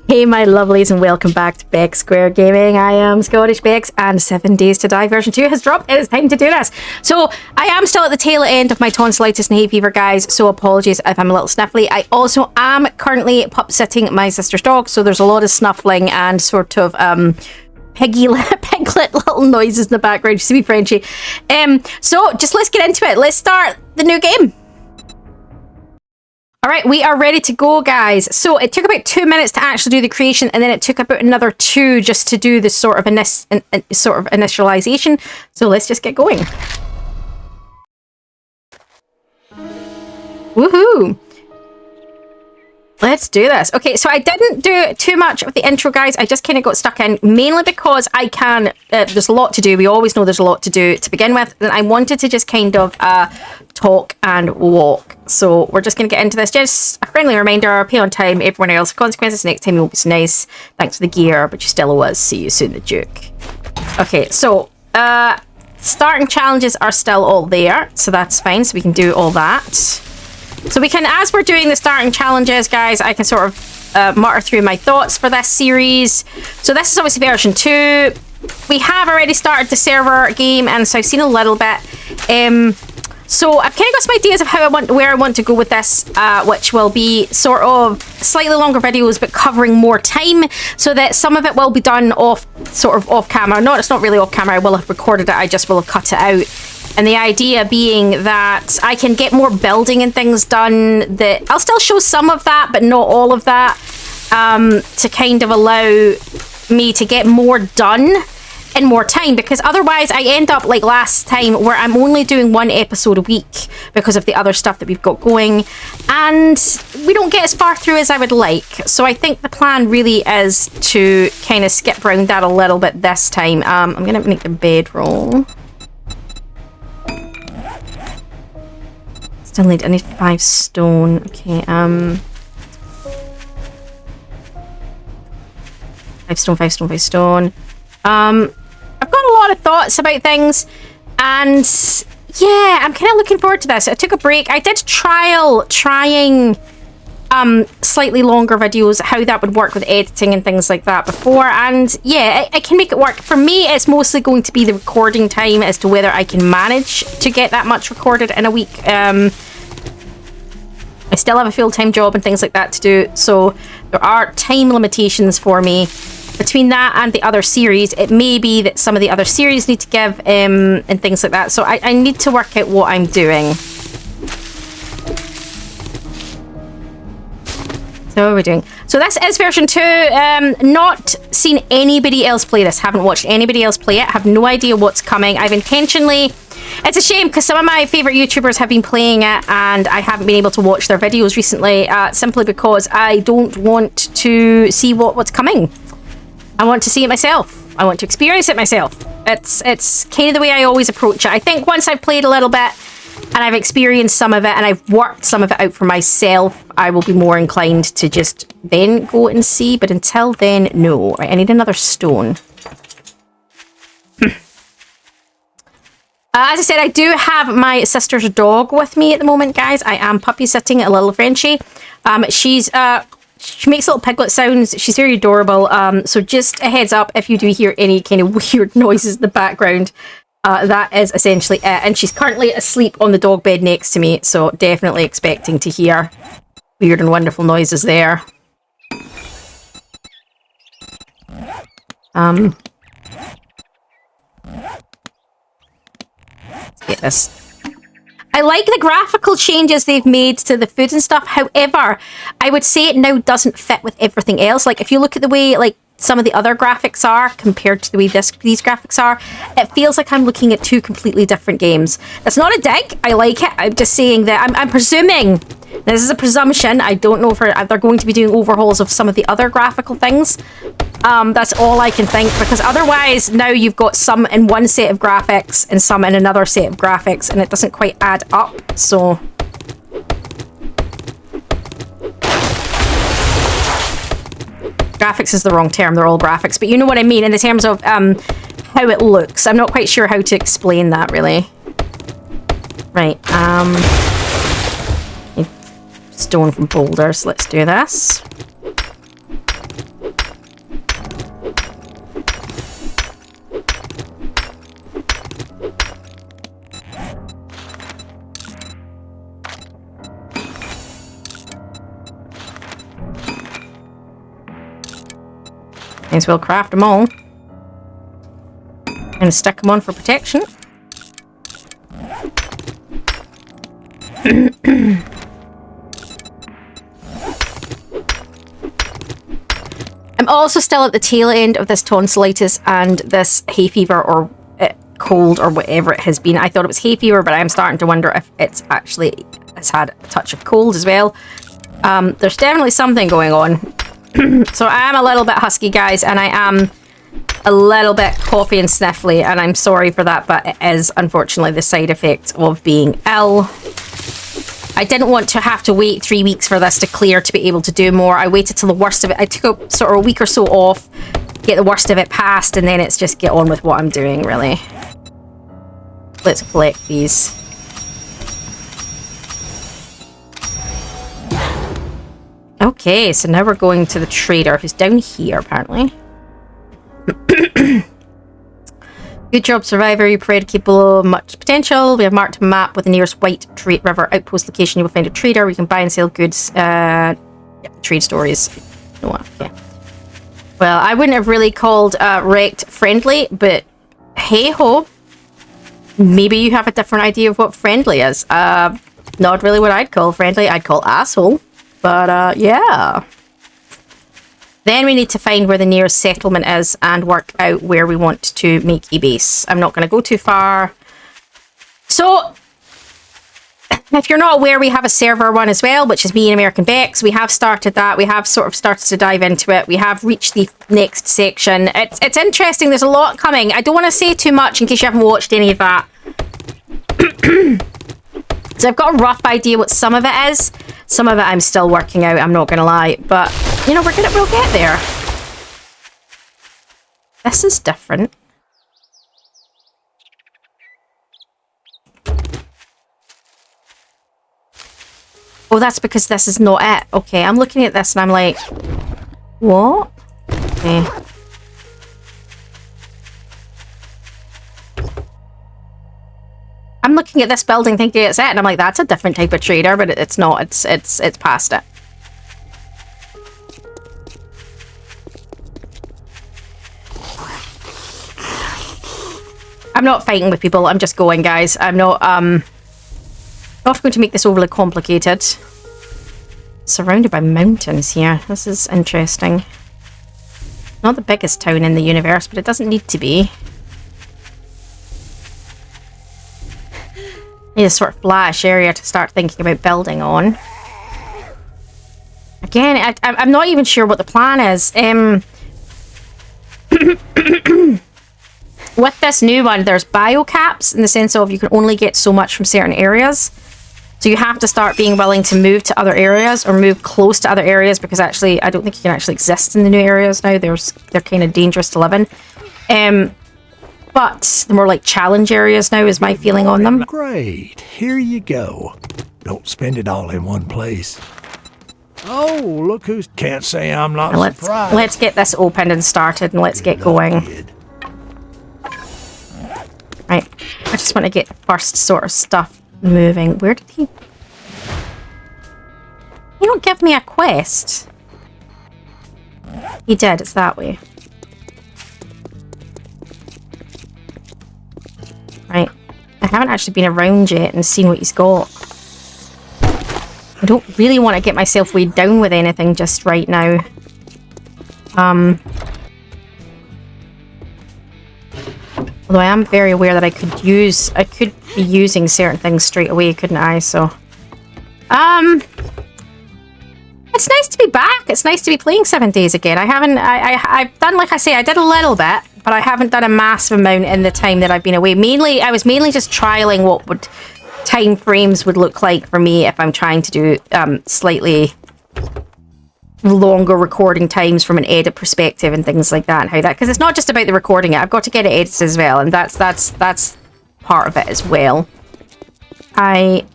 Hey my lovelies and welcome back to Bex Square Gaming. I am Scottish Bex and 7 Days to Die version 2 has dropped. It is time to do this. So I am still at the tail end of my tonsillitis and hay fever, guys, so apologies if I'm a little sniffly. I also am currently pup sitting my sister's dog, so there's a lot of snuffling and sort of piglet little noises in the background. You see me, Frenchie. So just let's get into it. Let's start the new game. All right, we are ready to go, guys. So it took about 2 minutes to actually do the creation, and then it took about another 2 just to do this sort of initialization. So let's just get going. Woohoo! Let's do this. Okay, so I didn't do too much of the intro, guys. I just kind of got stuck in, mainly because I can, there's a lot to do. We always know there's a lot to do to begin with. And I wanted to just kind of talk and walk. So we're just going to get into this. Just a friendly reminder, pay on time, everyone else. Consequences, next time you won't be so nice. Thanks for the gear, but you still owe us. See you soon, the Duke. Okay, so starting challenges are still all there. So that's fine. So we can do all that. So we can, as we're doing the starting challenges, guys, I can sort of mutter through my thoughts for this series. So this is obviously version 2. We have already started the server game, and so I've seen a little bit. So I've kind of got some ideas of where I want to go with this, which will be sort of slightly longer videos, but covering more time, so that some of it will be done off camera. No, it's not really off camera. I will have recorded it. I just will have cut it out. And the idea being that I can get more building and things done. That I'll still show some of that, but not all of that, to kind of allow me to get more done in more time, because otherwise I end up like last time where I'm only doing 1 episode a week because of the other stuff that we've got going, and we don't get as far through as I would like. So I think the plan really is to kind of skip around that a little bit this time. I'm gonna make the bedroll. Still need, I need 5 stone. Okay, 5 stone, 5 stone, 5 stone. I've got a lot of thoughts about things, and yeah, I'm kind of looking forward to this. I took a break. I did trying slightly longer videos, how that would work with editing and things like that before, and yeah, I can make it work. For me, it's mostly going to be the recording time as to whether I can manage to get that much recorded in a week. I still have a full-time job and things like that to do, so there are time limitations for me. Between that and the other series, it may be that some of the other series need to give and things like that, so I need to work out what I'm doing. So what are we doing? So this is version 2. Not seen anybody else play this. Haven't watched anybody else play it. Have no idea what's coming. I've intentionally... It's a shame because some of my favourite YouTubers have been playing it and I haven't been able to watch their videos recently, simply because I don't want to see what's coming. I want to see it myself. I want to experience it myself. It's kind of the way I always approach it. I think once I've played a little bit and I've experienced some of it and I've worked some of it out for myself, I will be more inclined to just then go and see. But until then, no. Right, I need another stone. As I said, I do have my sister's dog with me at the moment, guys. I am puppy sitting a little Frenchie. She makes little piglet sounds. She's very adorable. So just a heads up, if you do hear any kind of weird noises in the background, that is essentially it. And she's currently asleep on the dog bed next to me, so definitely expecting to hear weird and wonderful noises there. Let's get this. I like the graphical changes they've made to the food and stuff. However, I would say it now doesn't fit with everything else. Like, if you look at the way, like, some of the other graphics are compared to the way these graphics are, it feels like I'm looking at 2 completely different games. That's not a dig. I like it. I'm just saying that I'm presuming, this is a presumption, I don't know if they're going to be doing overhauls of some of the other graphical things. That's all I can think, because otherwise now you've got some in one set of graphics and some in another set of graphics, and it doesn't quite add up. So graphics is the wrong term, they're all graphics, but you know what I mean in the terms of how it looks. I'm not quite sure how to explain that really. Right, stone from boulders. Let's do this. May as well craft them all. And stick them on for protection. I'm also still at the tail end of this tonsillitis and this hay fever or cold or whatever it has been. I thought it was hay fever, but I'm starting to wonder if it's actually has had a touch of cold as well. There's definitely something going on. So I am a little bit husky, guys, and I am a little bit coughy and sniffly, and I'm sorry for that, but it is unfortunately the side effect of being ill. I didn't want to have to wait 3 weeks for this to clear to be able to do more. I waited till the worst of it. I took a sort of a week or so off, get the worst of it past, and then it's just get on with what I'm doing, really. Let's collect these. Okay, so now we're going to the trader, who's down here, apparently. Good job, survivor. You parade capable of much potential. We have marked a map with the nearest White River outpost location. You will find a trader where you can buy and sell goods. Trade stories. No, okay. Well, I wouldn't have really called wrecked friendly, but hey ho. Maybe you have a different idea of what friendly is. Not really what I'd call friendly. I'd call asshole. But yeah. Then we need to find where the nearest settlement is and work out where we want to make a base. I'm not going to go too far. So, if you're not aware, we have a server one as well, which is me and American Bex. We have started that. We have sort of started to dive into it. We have reached the next section. It's interesting. There's a lot coming. I don't want to say too much in case you haven't watched any of that. So I've got a rough idea what some of it is. Some of it I'm still working out, I'm not going to lie. But, you know, we'll get there. This is different. Oh, that's because this is not it. Okay, I'm looking at this and I'm like, what? Okay. I'm looking at this building thinking it's it, and I'm like, that's a different type of trader, but it's not. It's past it. I'm not fighting with people. I'm just going, guys. I'm not going to make this overly complicated. Surrounded by mountains here. This is interesting. Not the biggest town in the universe, but it doesn't need to be. Need a sort of flash area to start thinking about building on. Again, I'm not even sure what the plan is. With this new one, there's bio caps in the sense of you can only get so much from certain areas. So you have to start being willing to move to other areas or move close to other areas, because actually, I don't think you can actually exist in the new areas now. They're kind of dangerous to live in. But the more like challenge areas now is my feeling on them. Great. Here you go. Don't spend it all in one place. Oh, look who's... Can't say I'm not surprised. Let's get this opened and started, and let's get going. Right. I just want to get the first sort of stuff moving. Where did he... He don't give me a quest. He did. It's that way. Right. I haven't actually been around yet and seen what he's got. I don't really want to get myself weighed down with anything just right now. Although I am very aware that I could be using certain things straight away, couldn't I? So, it's nice to be back. It's nice to be playing 7 days again. I've done, like I say, I did a little bit, but I haven't done a massive amount in the time that I've been away. I was mainly just trialing what time frames would look like for me if I'm trying to do slightly longer recording times from an edit perspective and things like that, and how that, because it's not just about the recording it, I've got to get it edited as well, and that's part of it as well. I'm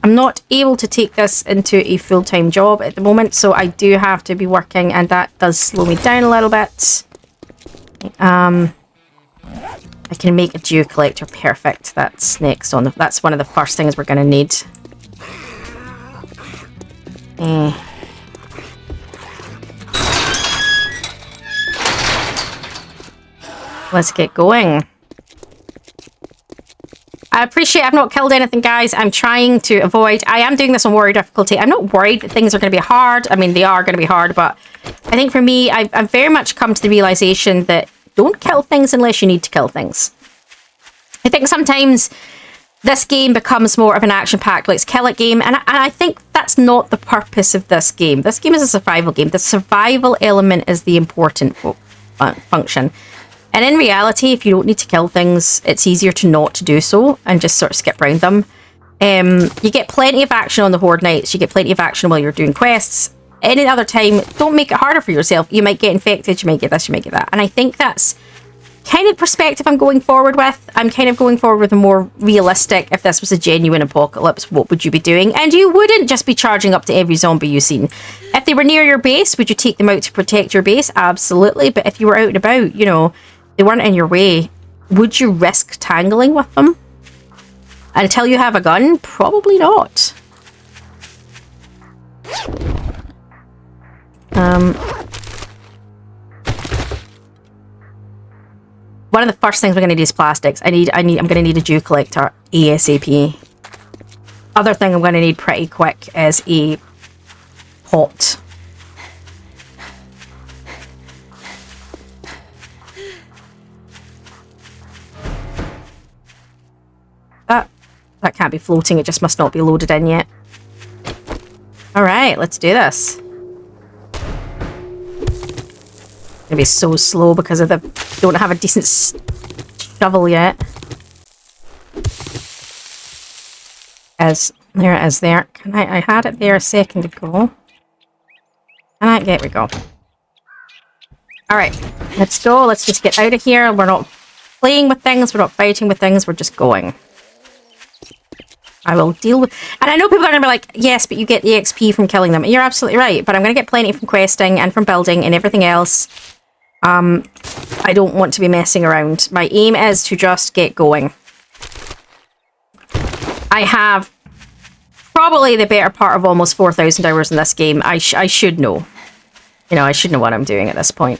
not able to take this into a full-time job at the moment, so I do have to be working, and that does slow me down a little bit. I can make a dew collector. Perfect. That's next on that's one of the first things we're going to need. Let's get going. I appreciate I've not killed anything, guys. I'm trying to avoid... I am doing this on warrior difficulty. I'm not worried that things are going to be hard. I mean, they are going to be hard, but I think for me, I've very much come to the realization that don't kill things unless you need to kill things. I think sometimes this game becomes more of an action-packed let's kill it game, and I think that's not the purpose of this game. This game is a survival game. The survival element is the important function. And in reality, if you don't need to kill things, it's easier to not to do so and just sort of skip around them. You get plenty of action on the Horde nights. You get plenty of action while you're doing quests. Any other time, don't make it harder for yourself. You might get infected, you might get this, you might get that. And I think that's kind of the perspective I'm going forward with. I'm kind of going forward with a more realistic, if this was a genuine apocalypse, what would you be doing? And you wouldn't just be charging up to every zombie you've seen. If they were near your base, would you take them out to protect your base? Absolutely. But if you were out and about, you know, they weren't in your way, would you risk tangling with them until you have a gun? Probably not. One of the first things we're going to need is plastics. I'm going to need a dew collector ASAP. Other thing I'm going to need pretty quick is a pot. That can't be floating, it just must not be loaded in yet. Alright, let's do this. Gonna be so slow because of the don't have a decent shovel yet. There it is there. Can I had it there a second ago. There we go. Alright, let's go. Let's just get out of here. We're not playing with things, we're not fighting with things, we're just going. I will deal with... And I know people are going to be like, yes, but you get the XP from killing them. You're absolutely right, but I'm going to get plenty from questing and from building and everything else. I don't want to be messing around. My aim is to just get going. I have probably the better part of almost 4,000 hours in this game. I should know. You know, I should know what I'm doing at this point.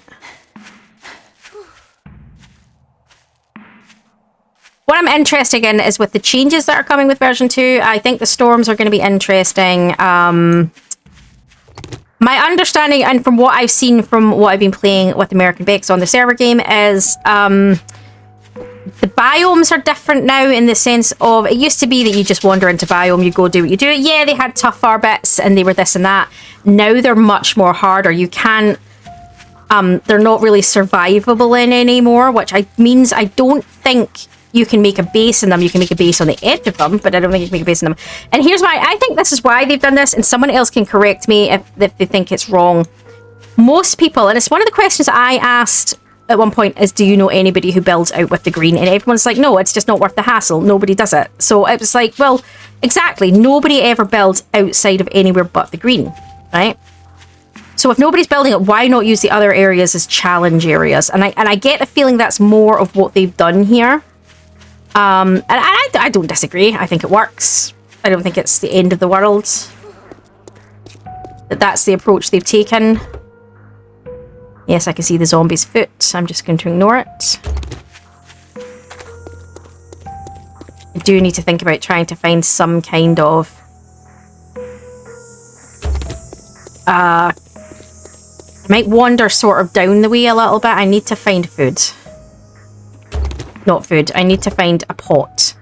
What I'm interested in is with the changes that are coming with version 2, I think the storms are going to be interesting. My understanding, and from what I've seen from what I've been playing with American Bex on the server game, is the biomes are different now in the sense of, it used to be that you just wander into biome, you go do what you do. Yeah, they had tougher bits and they were this and that. Now they're much more harder. You can't, they're not really survivable in anymore, which means I don't think you can make a base in them. You can make a base on the edge of them, but I don't think you can make a base in them. And here's why. I think this is why they've done this, and someone else can correct me if they think it's wrong. Most people, and it's one of the questions I asked at one point, is do you know anybody who builds out with the green? And everyone's like, no, it's just not worth the hassle. Nobody does it. So it was like, well, exactly. Nobody ever builds outside of anywhere but the green, right? So if nobody's building it, why not use the other areas as challenge areas? And I get the feeling that's more of what they've done here. And I don't disagree. I think it works. I don't think it's the end of the world. That's the approach they've taken. Yes, I can see the zombie's foot. I'm just going to ignore it. I do need to think about trying to find some kind of... I might wander sort of down the way a little bit. I need to find food. Not food. I need to find a pot.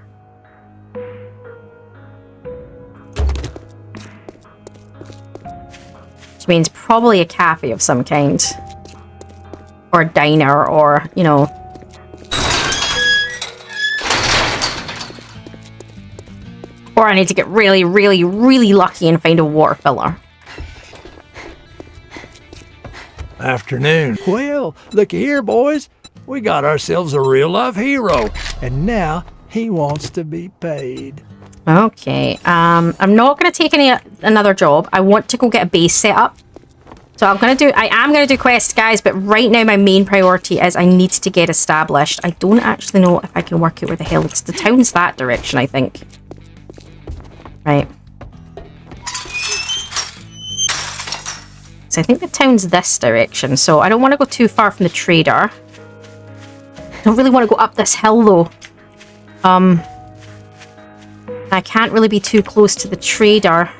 Which means probably a cafe of some kind. Or a diner, or, you know... Or I need to get really, really, really lucky and find a water filler. Afternoon. Well, looky here, boys. We got ourselves a real-life hero, and now he wants to be paid. Okay, I'm not going to take another job. I want to go get a base set up. So I am going to do quests, guys, but right now my main priority is I need to get established. I don't actually know if I can work out where the hell it's. The town's that direction, I think. Right. So I think the town's this direction, so I don't want to go too far from the trader. don't really want to go up this hill though. I can't really be too close to the trader.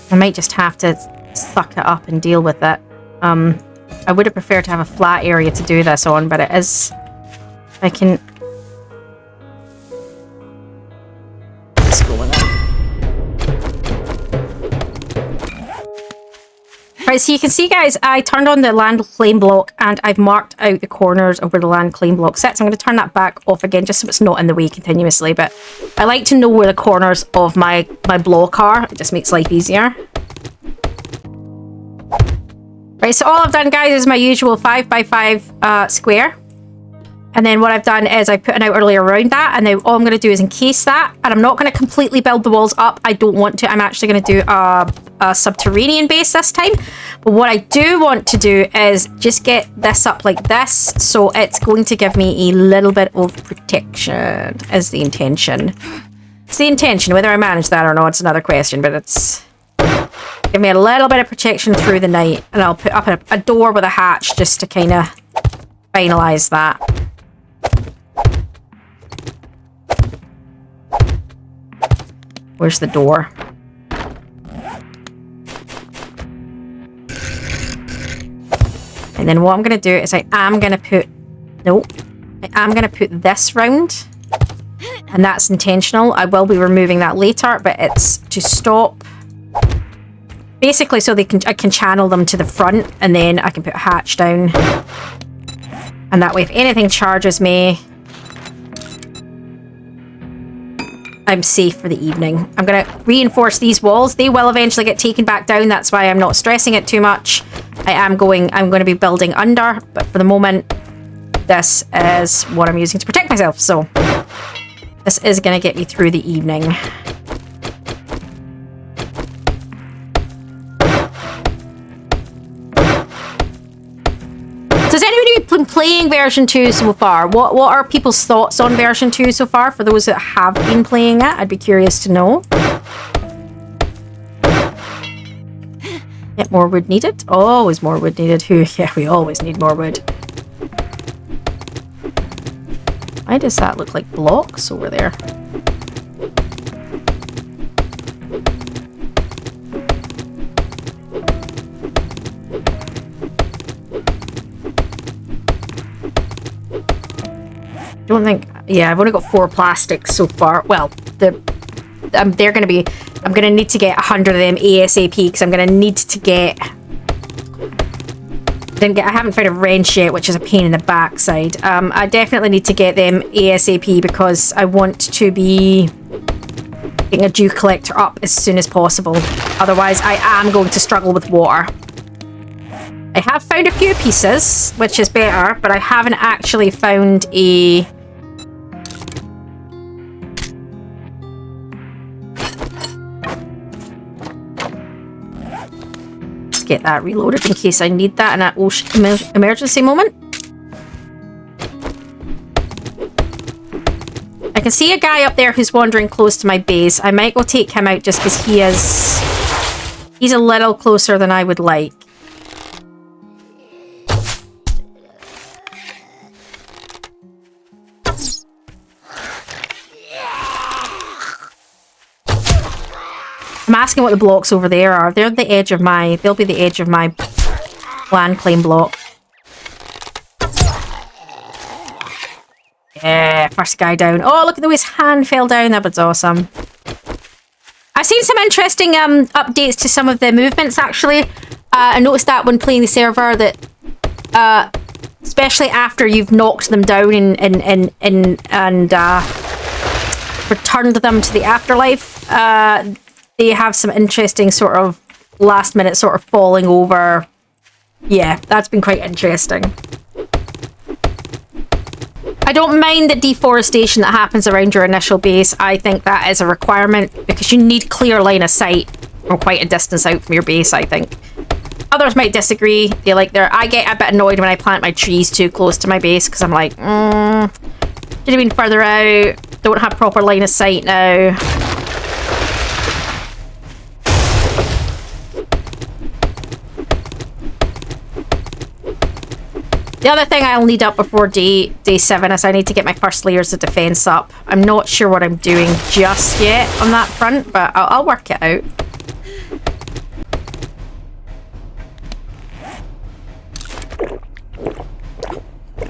I might just have to suck it up and deal with it. I would have preferred to have a flat area to do this on, but it is... I can... Let's go with it. Right, so you can see, guys, I turned on the land claim block and I've marked out the corners of where the land claim block sits. I'm going to turn that back off again just so it's not in the way continuously, but I like to know where the corners of my block are. It just makes life easier. Right, so all I've done, guys, is my usual 5x5 square. And then what I've done is I put an outer layer around that, and then all I'm going to do is encase that. And I'm not going to completely build the walls up. I don't want to. I'm actually going to do a subterranean base this time. But what I do want to do is just get this up like this. So it's going to give me a little bit of protection is the intention. It's the intention. Whether I manage that or not, it's another question. But it's... give me a little bit of protection through the night. And I'll put up a door with a hatch just to kind of finalize that. Where's the door? And then what I'm going to do is I am going to put... Nope. I am going to put this round. And that's intentional. I will be removing that later, but it's to stop... Basically, so I can channel them to the front, and then I can put a hatch down. And that way, if anything charges me, I'm safe for the evening. I'm going to reinforce these walls. They will eventually get taken back down. That's why I'm not stressing it too much. I'm going to be building under, but for the moment, this is what I'm using to protect myself. So this is going to get me through the evening. Does anybody been playing version 2 so far? What are people's thoughts on version 2 so far? For those that have been playing it, I'd be curious to know. Yep, more wood needed. Always more wood needed. Yeah, we always need more wood. Why does that look like blocks over there? Don't think... Yeah, I've only got 4 plastics so far. Well, I'm going to need to get 100 of them ASAP because I'm going to need to get... I haven't found a wrench yet, which is a pain in the backside. I definitely need to get them ASAP because I want to be getting a dew collector up as soon as possible. Otherwise, I am going to struggle with water. I have found a few pieces, which is better, but I haven't actually found a... Get that reloaded in case I need that in an emergency moment. I can see a guy up there who's wandering close to my base. I might go take him out just because he's a little closer than I would like. I'm asking what the blocks over there are. They'll be the edge of my land claim block. Yeah, first guy down. Oh, look at the way his hand fell down. That was awesome. I've seen some interesting updates to some of the movements, actually. I noticed that when playing the server that, especially after you've knocked them down and returned them to the afterlife, they have some interesting sort of last minute sort of falling over. Yeah, that's been quite interesting. I don't mind the deforestation that happens around your initial base. I think that is a requirement because you need clear line of sight from quite a distance out from your base, I think. Others might disagree. I get a bit annoyed when I plant my trees too close to my base because I'm like, should have been further out. don't have proper line of sight now. The other thing I'll need up before day 7 is I need to get my first layers of defense up. I'm not sure what I'm doing just yet on that front, but I'll work it out.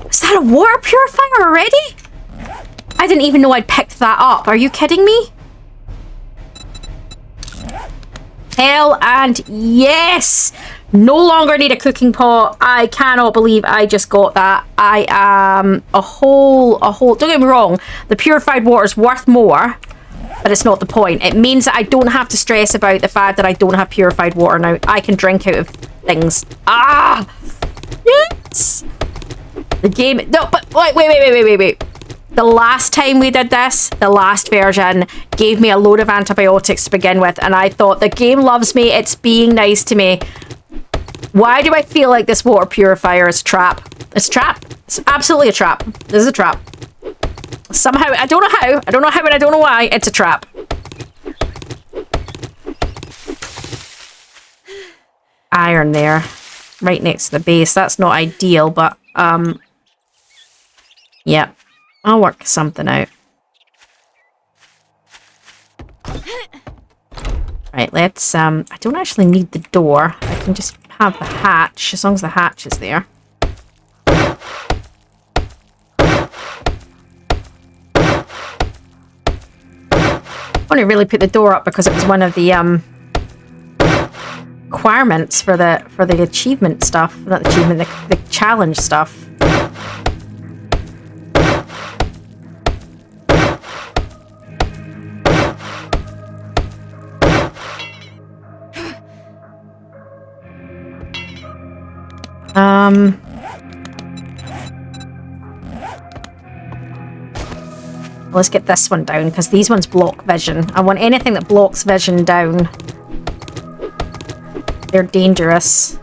Is that a water purifier already? I didn't even know I'd picked that up. Are you kidding me? Hell and yes! No longer need a cooking pot. I cannot believe I just got that. I am a whole, don't get me wrong, the purified water is worth more, but it's not the point. It means that I don't have to stress about the fact that I don't have purified water now. I can drink out of things. Ah! Yes! The game, no, but wait. The last time we did this, the last version, gave me a load of antibiotics to begin with, and I thought, the game loves me, it's being nice to me. Why do I feel like this water purifier is a trap? It's a trap. It's absolutely a trap. This is a trap. Somehow, I don't know how, and I don't know why, it's a trap. Iron there, right next to the base. That's not ideal, but, yeah. I'll work something out. Right, let's, I don't actually need the door. I can just have the hatch, as long as the hatch is there. I want to really put the door up because it was one of the, requirements for the achievement stuff. Not the achievement, the challenge stuff. Let's get this one down, because these ones block vision. I want anything that blocks vision down. They're dangerous.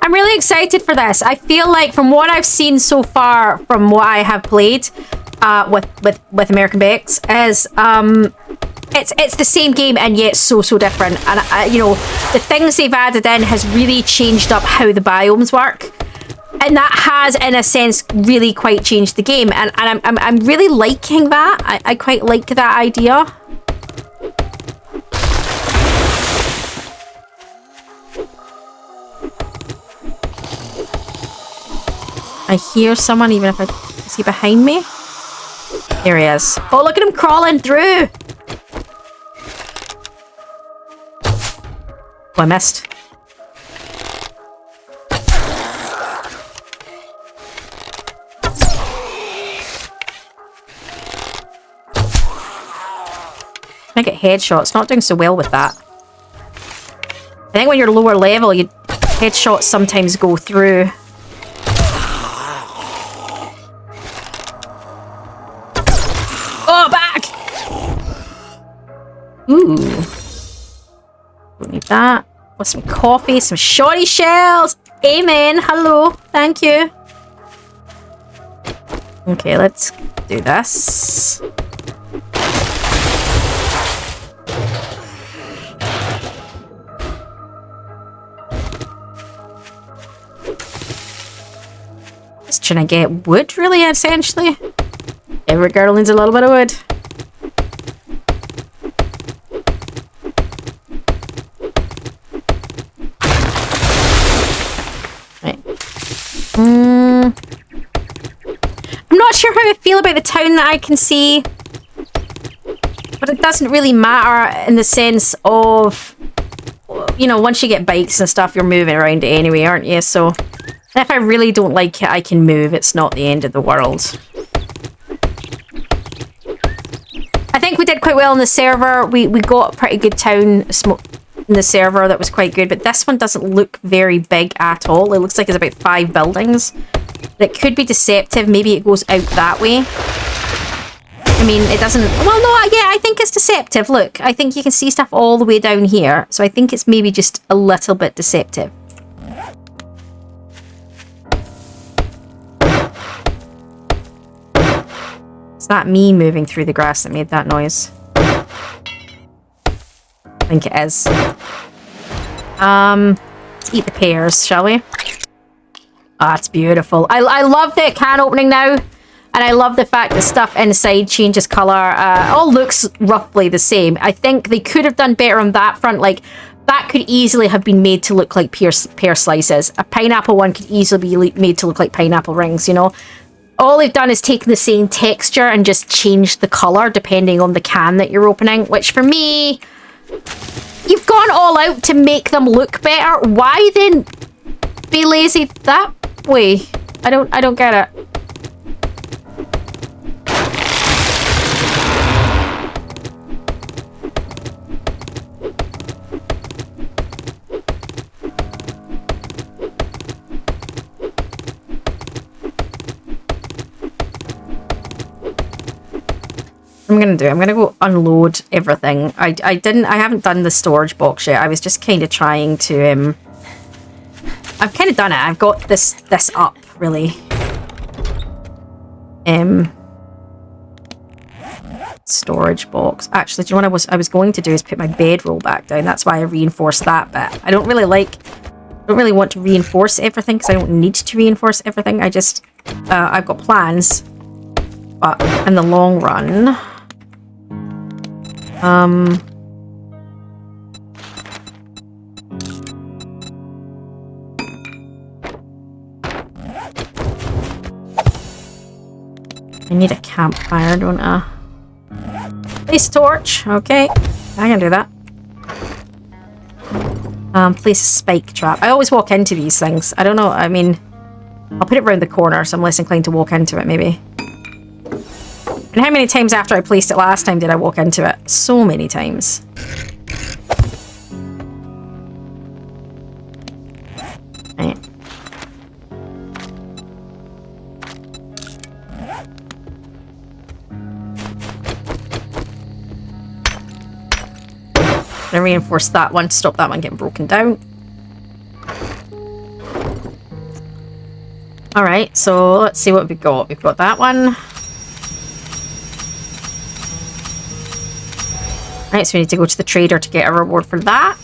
I'm really excited for this. I feel like from what I've seen so far, from what I have played with American Bex, is it's the same game and yet so different. And you know, the things they've added in has really changed up how the biomes work, and that has, in a sense, really quite changed the game. And I'm really liking that. I quite like that idea. I hear someone, even if is he behind me? There he is. Oh, look at him crawling through. Oh, I missed. I get headshots. Not doing so well with that. I think when you're lower level, headshots sometimes go through. Oh, back! Ooh. Don't need that. With some coffee, some shoddy shells. Amen. Hello. Thank you. Okay, let's do this. Just trying to get wood, really, essentially. Every girl needs a little bit of wood. Right. I'm not sure how I feel about the town that I can see, but it doesn't really matter in the sense of, you know, once you get bikes and stuff, you're moving around anyway, aren't you? So if I really don't like it, I can move. It's not the end of the world. I think we did quite well in the server. We got a pretty good town in the server that was quite good, but this one doesn't look very big at all. It looks like it's about 5 buildings. It could be deceptive. Maybe it goes out that way. I mean, it doesn't... Well, no, yeah, I think it's deceptive. Look, I think you can see stuff all the way down here. So I think it's maybe just a little bit deceptive. It's not me moving through the grass that made that noise. I think it is. Let's eat the pears, shall we? Ah, it's beautiful. I love the can opening now. And I love the fact that stuff inside changes colour. All looks roughly the same. I think they could have done better on that front. Like, that could easily have been made to look like pear slices. A pineapple one could easily be made to look like pineapple rings, you know? All they've done is taken the same texture and just changed the colour depending on the can that you're opening. Which, for me, you've gone all out to make them look better. Why then be lazy that way? I don't get it. I'm gonna go unload everything. I haven't done the storage box yet. I was just kind of trying to I've kind of done it. I've got this up really. Storage box. Actually, do you know what I was going to do is put my bedroll back down. That's why I reinforced that bit. I don't really want to reinforce everything because I don't need to reinforce everything. I've got plans, but in the long run. I need a campfire, don't I? Place a torch. Okay, I can do that. Place a spike trap. I always walk into these things. I don't know. I mean, I'll put it around the corner, so I'm less inclined to walk into it, maybe. And how many times after I placed it last time did I walk into it? So many times. Right. I'm gonna reinforce that one to stop that one getting broken down. Alright, so let's see what we've got. We've got that one. Right, so we need to go to the trader to get a reward for that.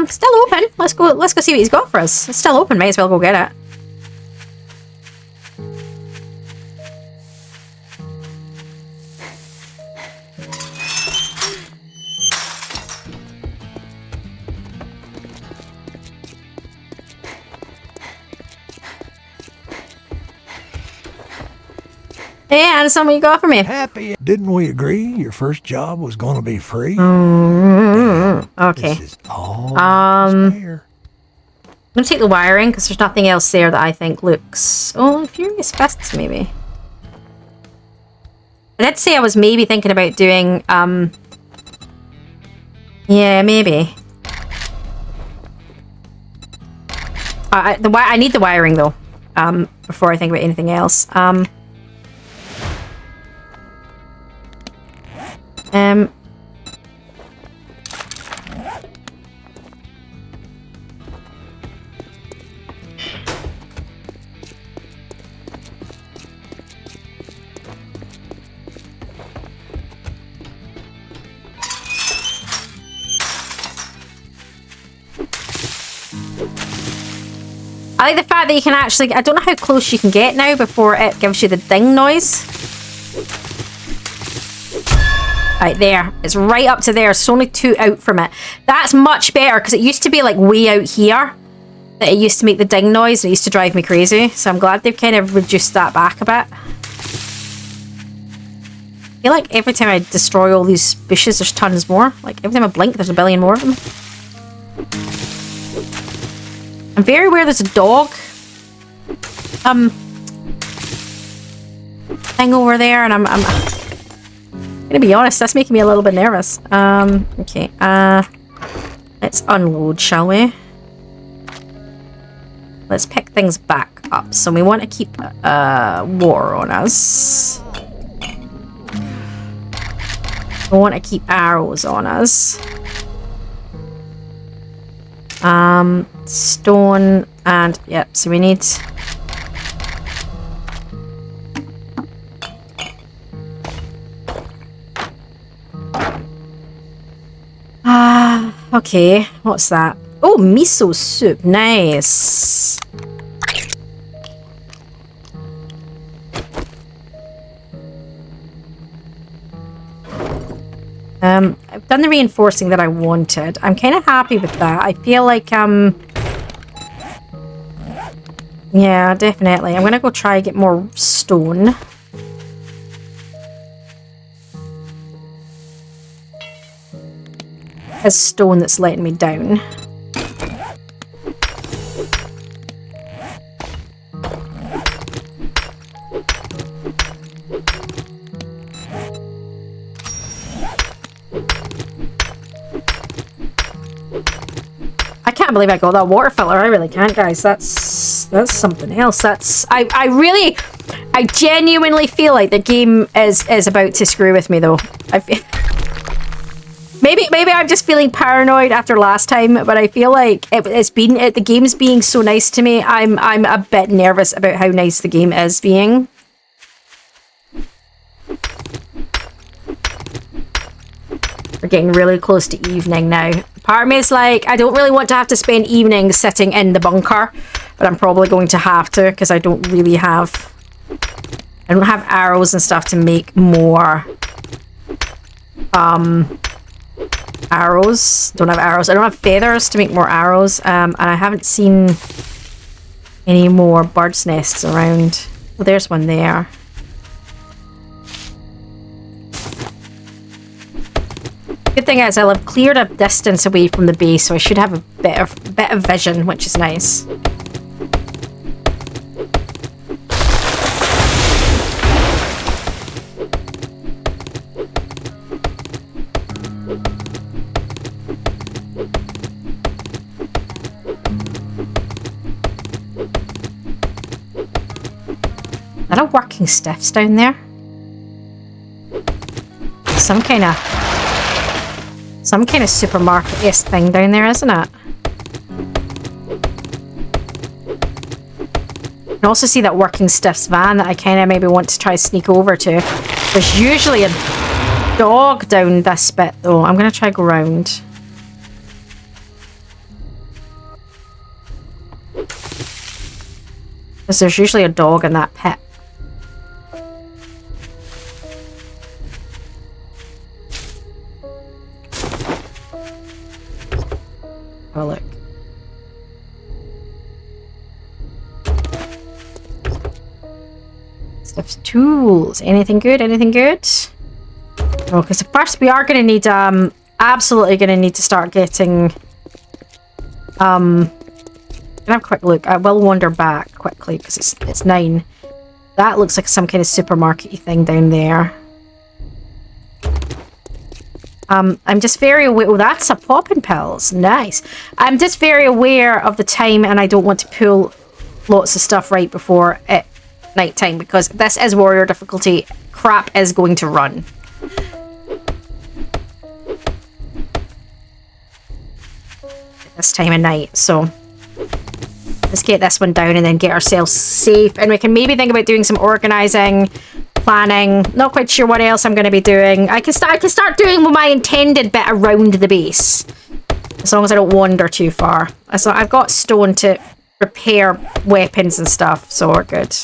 Still open. Let's go see what he's got for us. It's still open, might as well go get it. Hey, Anderson, what you got for me? Happy. Didn't we agree your first job was going to be free? Okay. This is all fair. I'm going to take the wiring because there's nothing else there that I think looks... Oh, Furious Fists, maybe. I did say I was maybe thinking about doing... Yeah, maybe. I need the wiring, though, before I think about anything else. I like the fact that you can actually... I don't know how close you can get now before it gives you the ding noise. Right there. It's right up to there. It's only 2 out from it. That's much better because it used to be like way out here that it used to make the ding noise. It used to drive me crazy. So I'm glad they've kind of reduced that back a bit. I feel like every time I destroy all these bushes, there's tons more. Like every time I blink, there's a billion more of them. I'm very aware there's a dog thing over there, and I'm gonna be honest, that's making me a little bit nervous. Okay, let's unload, shall we? Let's pick things back up. So we want to keep water on us. We want to keep arrows on us. Stone and yep. So we need. Okay. What's that? Oh, miso soup. Nice. I've done the reinforcing that I wanted. I'm kind of happy with that. I feel like, yeah, definitely. I'm going to go try and get more stone. It's stone that's letting me down. I can't believe I got that water filler. I really can't, guys. That's something else. I genuinely feel like the game is about to screw with me, though. Maybe I'm just feeling paranoid after last time, but I feel like the game's being so nice to me. I'm a bit nervous about how nice the game is being. We're getting really close to evening now. Part of me is like, I don't really want to have to spend evenings sitting in the bunker, but I'm probably going to have to because I don't have arrows and stuff to make more arrows. Don't have arrows. I don't have feathers to make more arrows. And I haven't seen any more birds' nests around. Well, there's one there. Good thing is I'll have cleared a distance away from the base, so I should have a bit of vision, which is nice. Is that a working stiffs down there? Some kind of supermarket-esque thing down there, isn't it? You can also see that working stiffs van that I kind of maybe want to try sneak over to. There's usually a dog down this bit, though. I'm going to try go round. Because there's usually a dog in that pit. Have a look. Stuff's tools. Anything good? Anything good? Oh, because first we are going to need, absolutely going to need to start getting, can I have a quick look? I will wander back quickly because it's 9. That looks like some kind of supermarket-y thing down there. I'm just very aware. Oh, that's a popping pills. Nice. I'm just very aware of the time, and I don't want to pull lots of stuff right before night time because this is warrior difficulty. Crap is going to run. This time of night, so let's get this one down and then get ourselves safe, and we can maybe think about doing some organizing. Planning. Not quite sure what else I'm going to be doing. I can start doing my intended bit around the base. As long as I don't wander too far. So I've got stone to repair weapons and stuff, so we're good.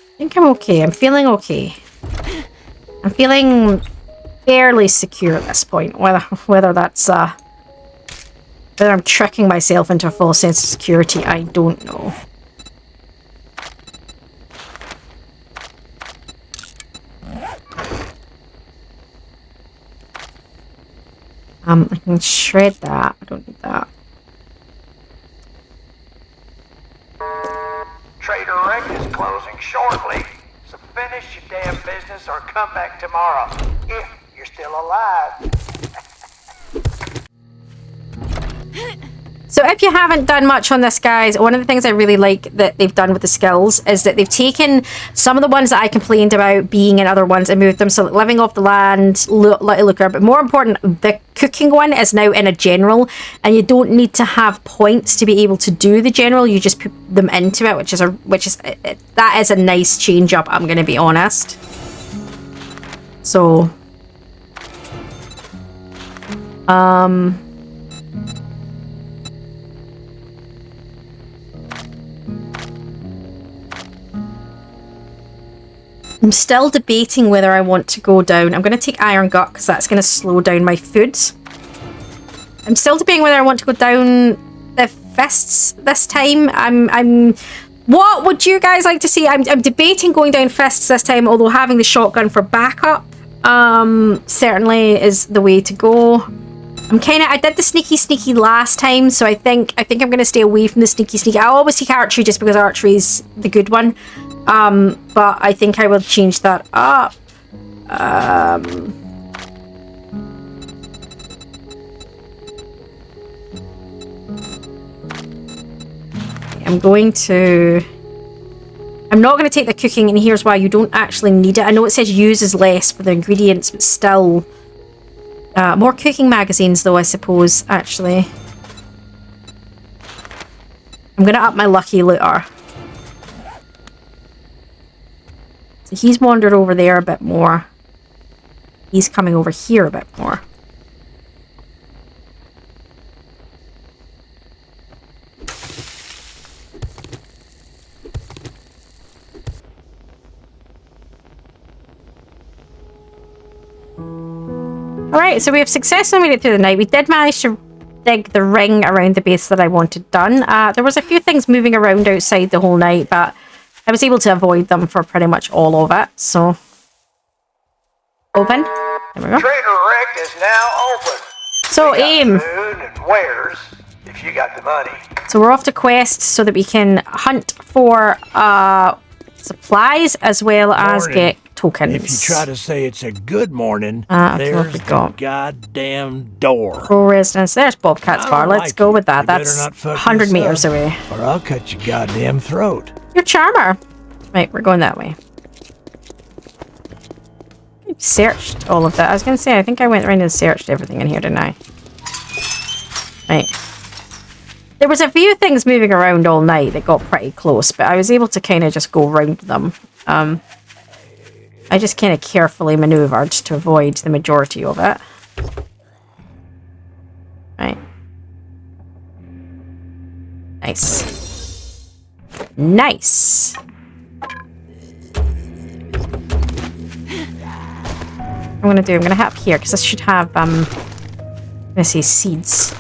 I think I'm okay. I'm feeling okay. I'm feeling fairly secure at this point. Whether that's whether I'm tricking myself into a false sense of security, I don't know. I can shred that. I don't need that. Trader Rick is closing shortly. finish your damn business or come back tomorrow, if you're still alive. So if you haven't done much on this, guys, one of the things I really like that they've done with the skills is that they've taken some of the ones that I complained about being in other ones and moved them. So living off the land, looker, but more important, the cooking one is now in a general, and you don't need to have points to be able to do the general. You just put them into it, that is a nice change up, I'm going to be honest. So, I'm still debating whether I want to go down. I'm going to take Iron Gut because that's going to slow down my food. I'm still debating whether I want to go down the fists this time. What would you guys like to see? I'm debating going down fists this time, although having the shotgun for backup certainly is the way to go. I did the sneaky last time, so I think I'm going to stay away from the sneaky. I always take archery just because archery is the good one. But I think I will change that up. I'm not going to take the cooking, and here's why. You don't actually need it. I know it says uses less for the ingredients, but still. More cooking magazines, though, I suppose, actually. I'm going to up my lucky looter. So he's wandered over there a bit more. He's coming over here a bit more. Alright, so we have successfully made it through the night. We did manage to dig the ring around the base that I wanted done. There was a few things moving around outside the whole night, but I was able to avoid them for pretty much all of it, so... Open. There we go. Trader Rick is now open. So aim. Food and wares, if you got the money. So we're off to quests so that we can hunt for supplies as well as get tokens. If you try to say it's a good morning, there's the goddamn door. Pro residence. There's Bobcat's bar. Let's go with that. That's 100 meters away. Or I'll cut your goddamn throat. You're charmer. Right, we're going that way. I've searched all of that. I was going to say, I think I went around and searched everything in here, didn't I? Right. There was a few things moving around all night that got pretty close, but I was able to kind of just go around them. I just kind of carefully maneuvered to avoid the majority of it. Right. Nice. Nice. I'm going to hit up here because this should have, I'm going to say seeds.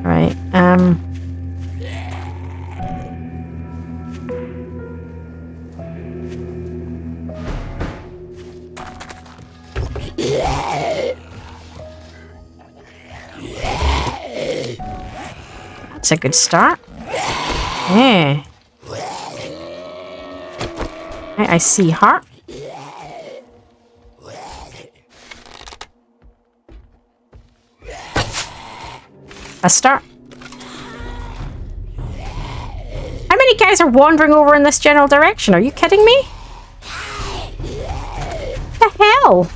Right, that's a good start. Yeah. Right, I see heart. A start. How many guys are wandering over in this general direction? Are you kidding me? What the hell?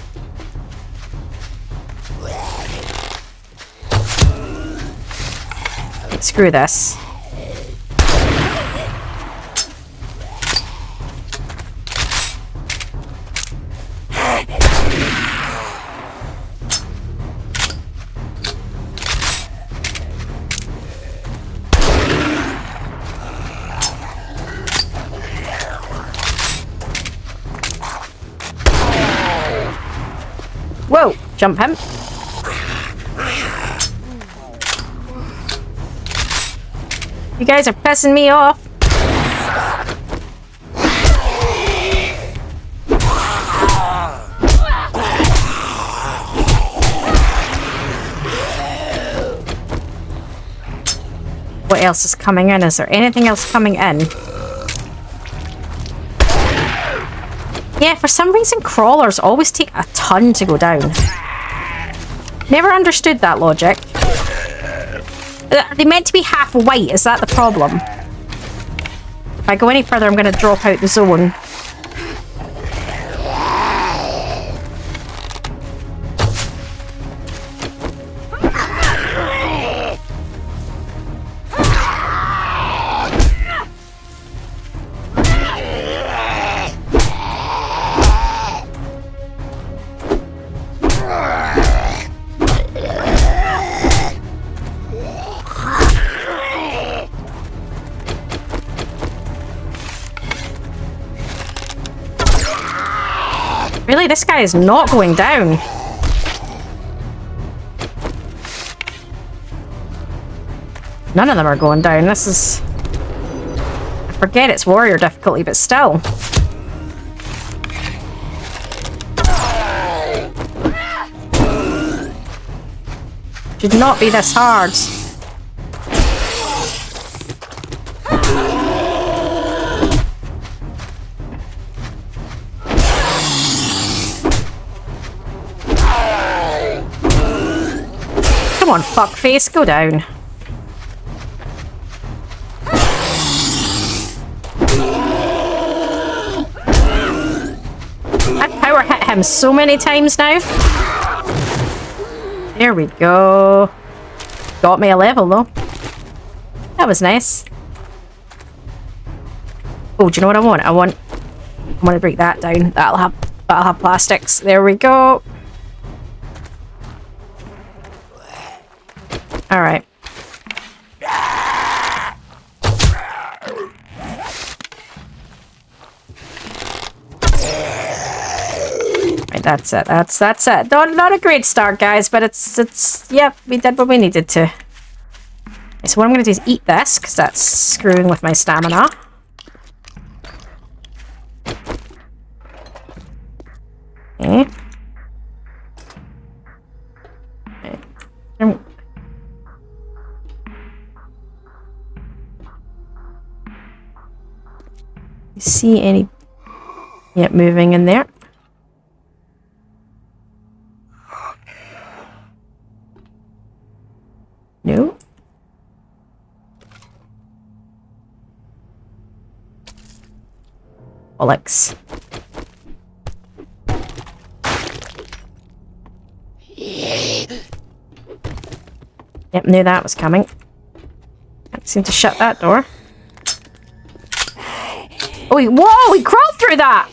Screw this. Whoa, jump him. You guys are pissing me off. what else is coming in. Is there anything else coming in? Yeah, for some reason crawlers always take a ton to go down. Never understood that logic. Are they meant to be half white? Is that the problem? If I go any further, I'm going to drop out the zone. Really, this guy is not going down. None of them are going down. This is... I forget it's warrior difficulty, but still. Should not be this hard. Come on, fuckface, go down. I've power hit him so many times now. There we go. Got me a level though. That was nice. Oh, do you know what I want? I want to break that down. That'll have plastics. There we go. All right. Right, that's it. That's it. Not a great start, guys, but it's yep, we did what we needed to. Okay, so what I'm going to do is eat this because that's screwing with my stamina. Okay. Okay. See any moving in there? No. Bollocks. Yep, knew that was coming. Can't seem to shut that door. Oh, whoa! He crawled through that!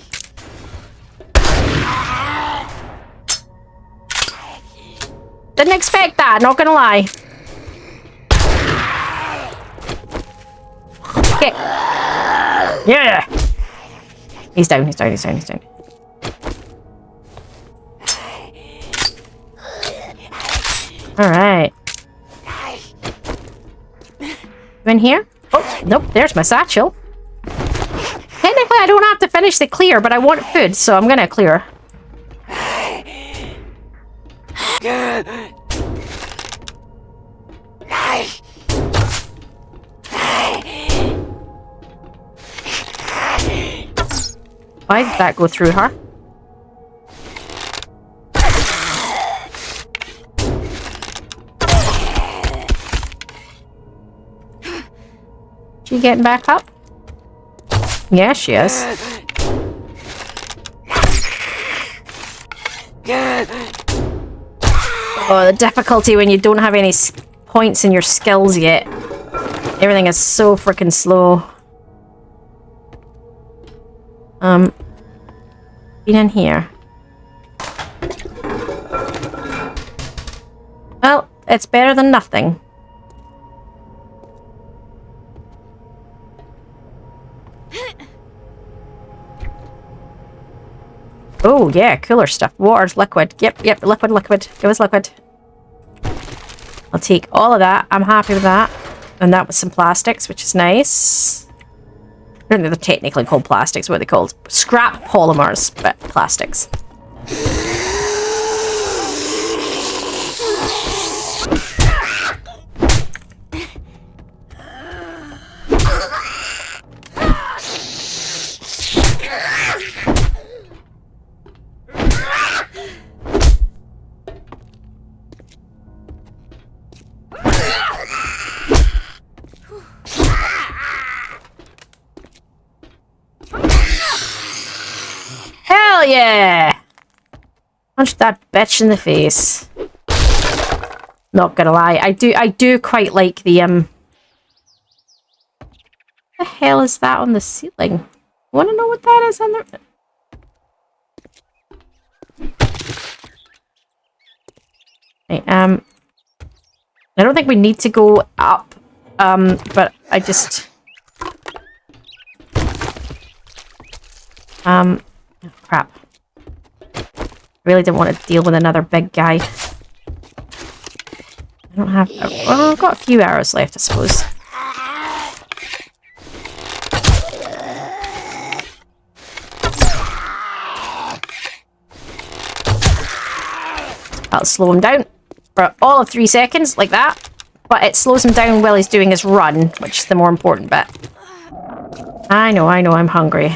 Didn't expect that, not gonna lie. Okay. Yeah! He's down, he's down, he's down, he's down. Alright. You in here? Oh, nope, there's my satchel. Technically, I don't have to finish the clear, but I want food, so I'm gonna clear. Why did that go through her? She getting back up? Yeah, she is. Oh, the difficulty when you don't have any points in your skills yet. Everything is so freaking slow. Been in here. Well, it's better than nothing. Oh, yeah, cooler stuff. Water's liquid. Yep, liquid. Give us liquid. I'll take all of that. I'm happy with that. And that was some plastics, which is nice. I don't think they're technically called plastics. What are they called? Scrap polymers, but plastics. yeah! Punch that bitch in the face. Not gonna lie, I do quite like the What the hell is that on the ceiling? Wanna know what that is on the... Right, I don't think we need to go up, but I just... oh, crap. Really didn't want to deal with another big guy. I don't have... well, I've got a few arrows left, I suppose. That'll slow him down for all of 3 seconds, like that. But it slows him down while he's doing his run, which is the more important bit. I know, I'm hungry.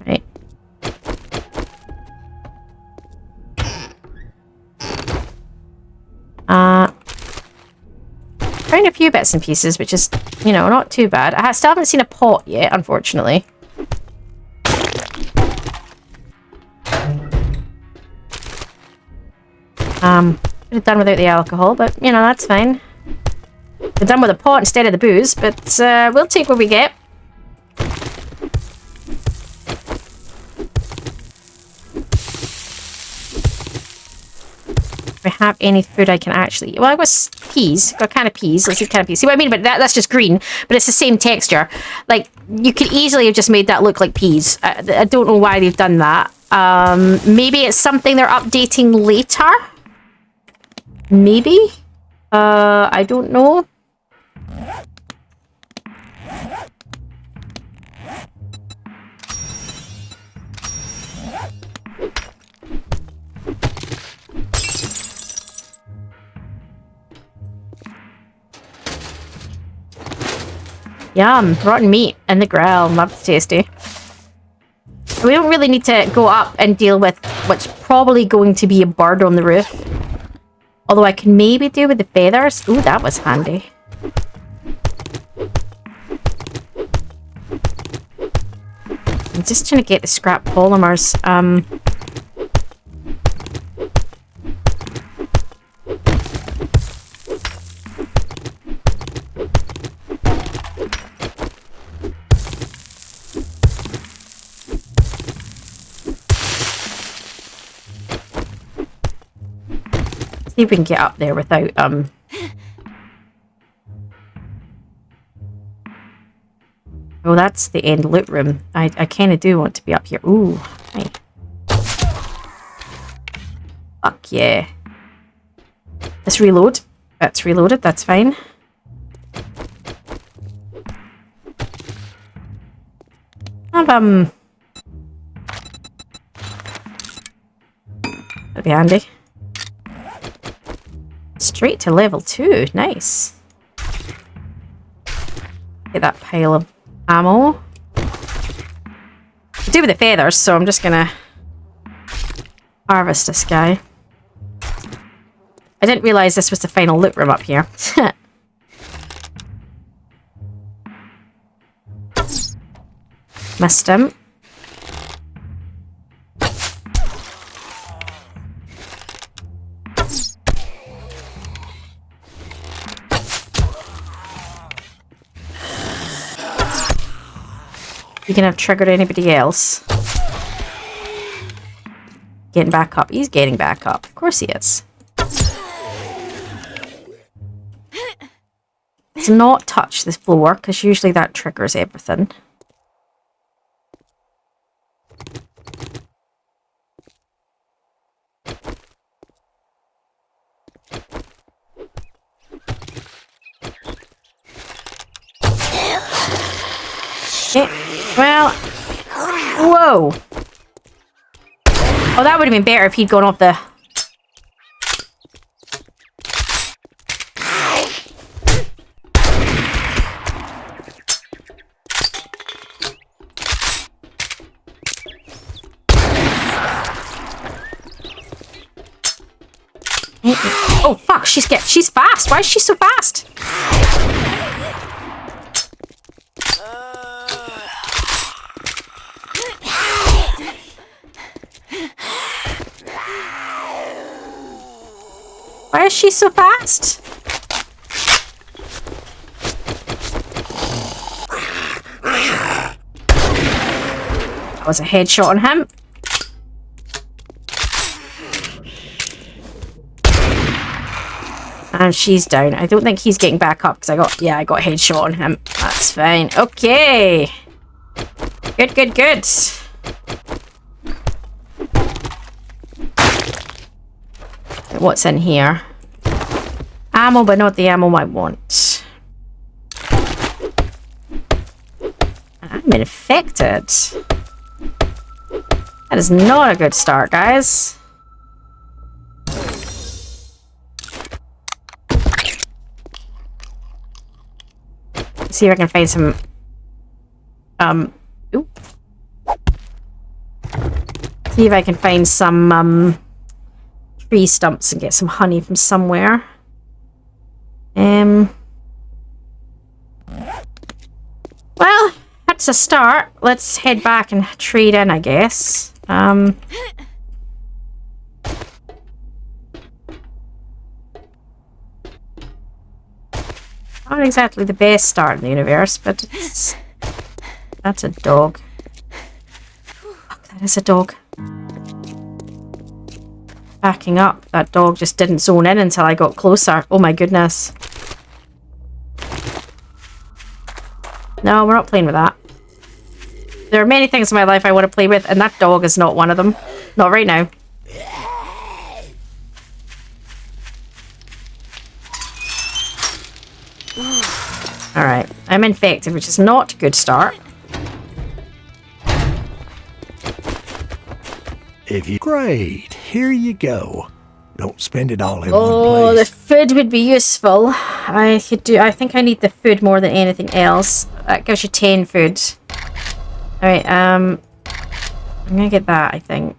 Right. Found a few bits and pieces, which is, you know, not too bad. I still haven't seen a pot yet, unfortunately. Could have done without the alcohol, but, you know, that's fine. Could have done with a pot instead of the booze, but we'll take what we get. If I have any food I can actually... well, I got peas. Got a can of peas. Let's eat a can of peas. See what I mean? But that's just green, but it's the same texture. Like, you could easily have just made that look like peas. I don't know why they've done that. Maybe it's something they're updating later? Maybe? I don't know. Yum, rotten meat in the grill. That's tasty. We don't really need to go up and deal with what's probably going to be a bird on the roof. Although I can maybe do with the feathers. Ooh, that was handy. I'm just trying to get the scrap polymers. See if we can get up there without, oh, that's the end loot room. I kind of do want to be up here. Ooh, hi. Fuck yeah. Let's reload. That's reloaded, that's fine. Have, that'd be handy. Straight to level 2. Nice. Get that pile of ammo. I do with the feathers, so I'm just gonna harvest this guy. I didn't realise this was the final loot room up here. Missed him. You can have triggered anybody else. Getting back up. He's getting back up. Of course he is. Let's not touch this floor, because usually that triggers everything. Okay. Well, whoa. Oh, that would have been better if he'd gone off the... Oh, fuck, she's fast. Why is she so fast? Why is she so fast? That was a headshot on him. And she's down. I don't think he's getting back up because I got a headshot on him. That's fine. Okay. Good, good, good. What's in here? Ammo, but not the ammo I want. I'm infected. That is not a good start, guys. See if I can find some ooh. See if I can find some tree stumps and get some honey from somewhere. Well, that's a start. Let's head back and trade in, I guess. Not exactly the best start in the universe, but it's... That's a dog. Fuck, that is a dog. Backing up. That dog just didn't zone in until I got closer. Oh my goodness. No, we're not playing with that. There are many things in my life I want to play with, and that dog is not one of them. Not right now. Alright, I'm infected, which is not a good start. If you... Great, here you go. Don't spend it all in one Oh, place. the food would be useful. I think I need the food more than anything else. That gives you 10 food. Alright, I'm gonna get that, I think.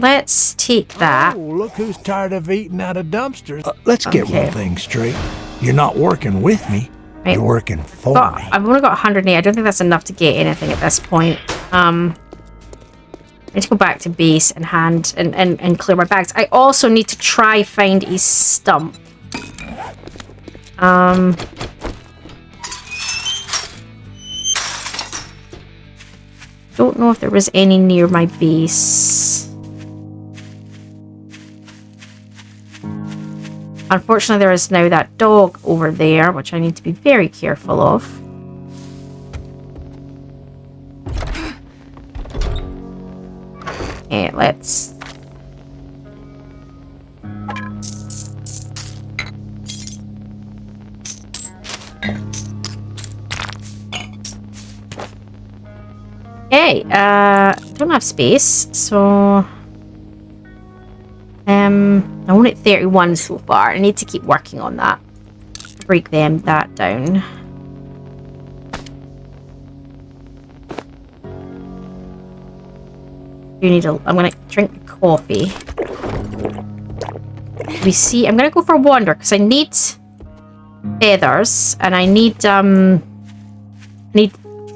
Let's take that. Oh, look who's tired of eating out of dumpsters. Let's get Okay. one thing straight. You're not working with me. Right. You're working for me. I've only got 108. I don't think that's enough to get anything at this point. I need to go back to base and and clear my bags. I also need to try find a stump. Don't know if there was any near my base. Unfortunately, there is now that dog over there, which I need to be very careful of. Okay, let's... Okay, don't have space, so... I'm only at 31 so far. I need to keep working on that. Break that down. You need I'm gonna drink coffee. We see, I'm gonna go for wander because I need feathers and I need tree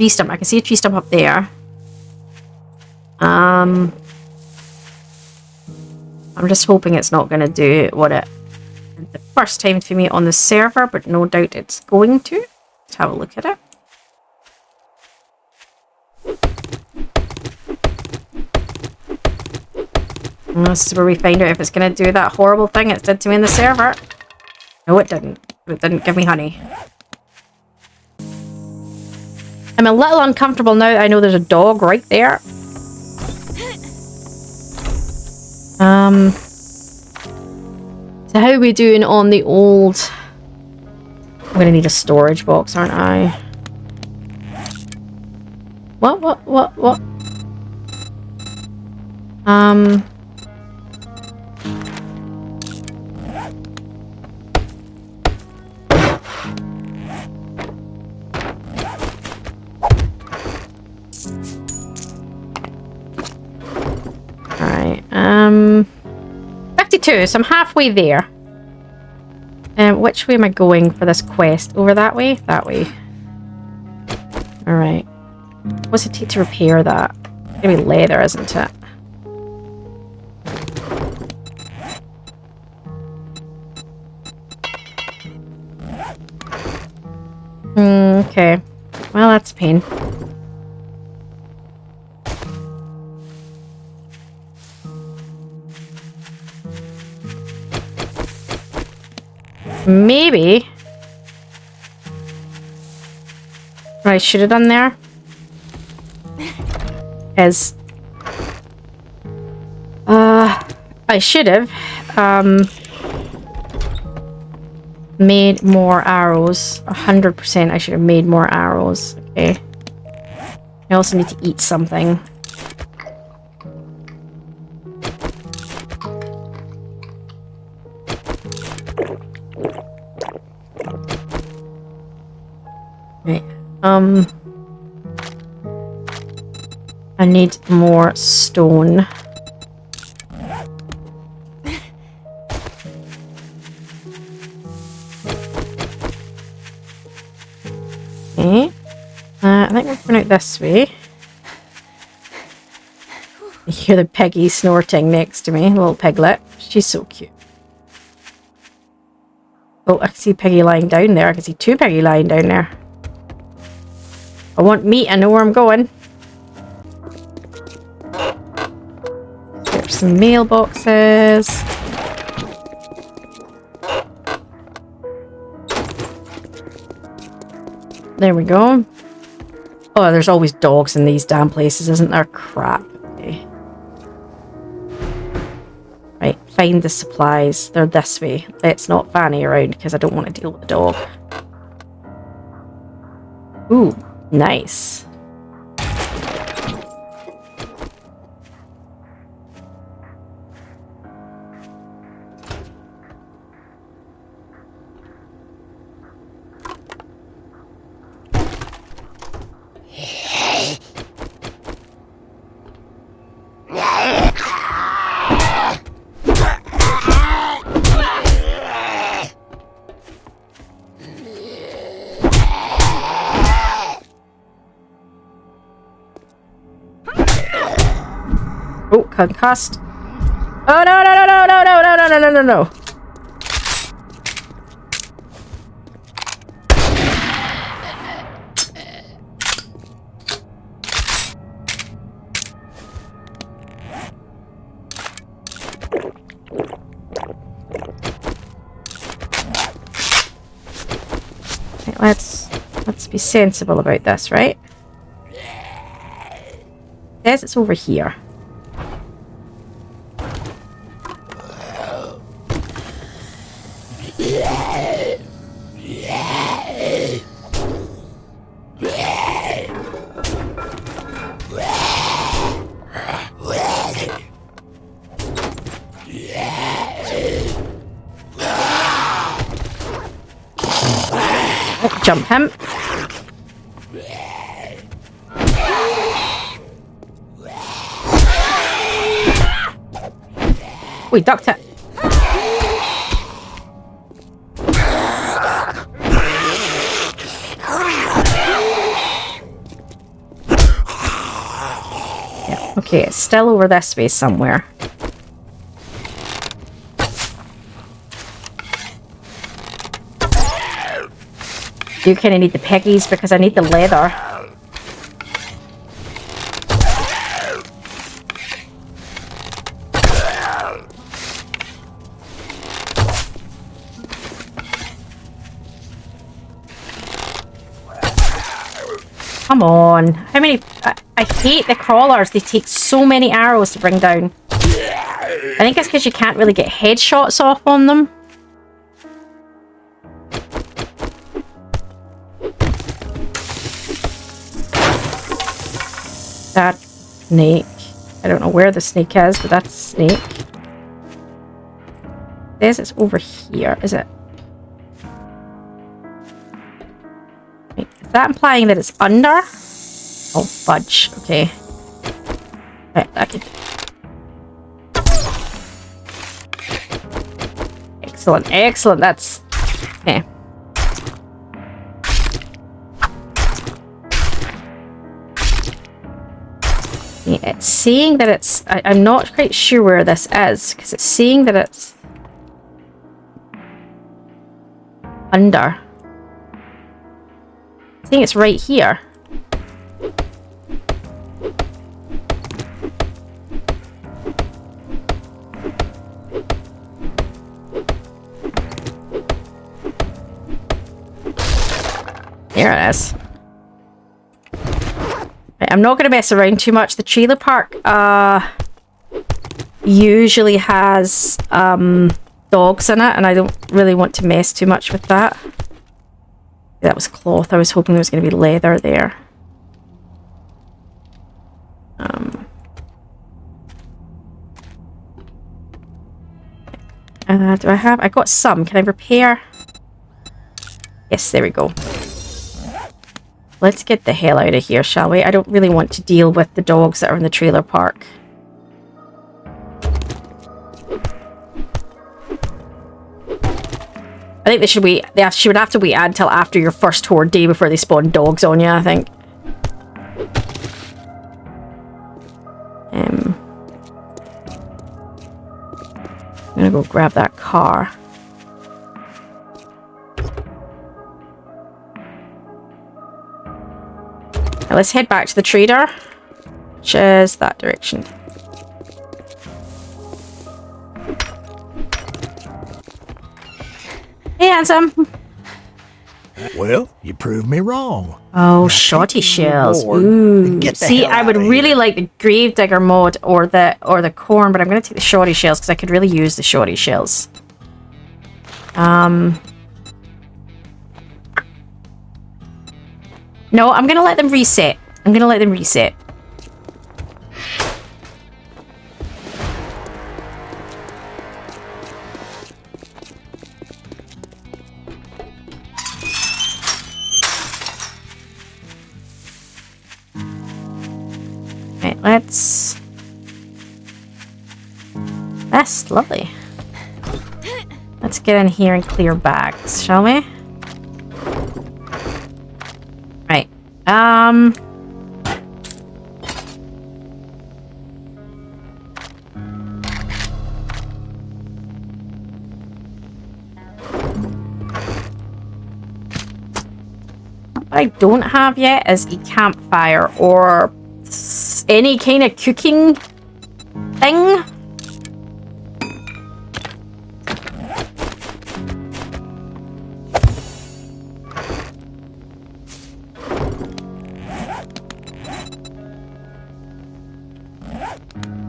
stump. I can see a tree stump up there. I'm just hoping it's not going to do what it the first time for me on the server, but no doubt it's going to. Let's have a look at it. And this is where we find out if it's going to do that horrible thing it did to me in the server. No, it didn't. It didn't give me honey. I'm a little uncomfortable now that I know there's a dog right there. So how are we doing on the old... I'm gonna need a storage box, aren't I? What? Alright, 52, so I'm halfway there. Which way am I going for this quest? Over that way? That way. Alright. What's it take to repair that? It's gonna be leather, isn't it? Okay. Well, that's a pain. Maybe what I should have done there is I should have made more arrows. 100% I should have made more arrows. Okay. I also need to eat something. Right. I need more stone. Okay. I think we're going out this way. You hear the piggy snorting next to me, little piglet. She's so cute. Oh, I can see Piggy lying down there. I can see two Piggy lying down there. I want meat. I know where I'm going. There's some mailboxes. There we go. Oh, there's always dogs in these damn places, isn't there? Crap. Okay. Right, find the supplies. They're this way. Let's not fanny around because I don't want to deal with the dog. Ooh, nice. Oh, concussed. Oh, no, no, no, no, no, no, no, no, no, no, no, no. Okay, let's be sensible about this, right? It says it's over here. Jump him. We ducked it. Yeah, okay, it's still over this way somewhere. You kind of need the piggies because I need the leather. Come on. How many... I hate the crawlers. They take so many arrows to bring down. I think it's because you can't really get headshots off on them. That snake. I don't know where the snake is, but that's a snake. It says it's over here, is it? Wait, is that implying that it's under? Oh, fudge. Okay. Right, okay. Excellent, excellent. That's... okay. It's saying that it's... I'm not quite sure where this is, because it's saying that it's... under. I think it's right here. There it is. Right, I'm not going to mess around too much. The trailer park usually has dogs in it, and I don't really want to mess too much with that. That was cloth. I was hoping there was going to be leather there. Do I have... I got some. Can I repair? Yes, there we go. Let's get the hell out of here, shall we? I don't really want to deal with the dogs that are in the trailer park. I think they should wait. She would have to wait until after your first horde day before they spawn dogs on you, I think. I'm gonna go grab that car. Now let's head back to the trader, which is that direction. Hey, handsome. Well, you proved me wrong. Oh, shoddy shells. Ooh. See, I would really like the gravedigger mod or the corn, but I'm going to take the shoddy shells because I could really use the shoddy shells. No, I'm going to let them reset. I'm going to let them reset. Right, let's... That's lovely. Let's get in here and clear bags, shall we? Right. What I don't have yet is a campfire or any kind of cooking thing.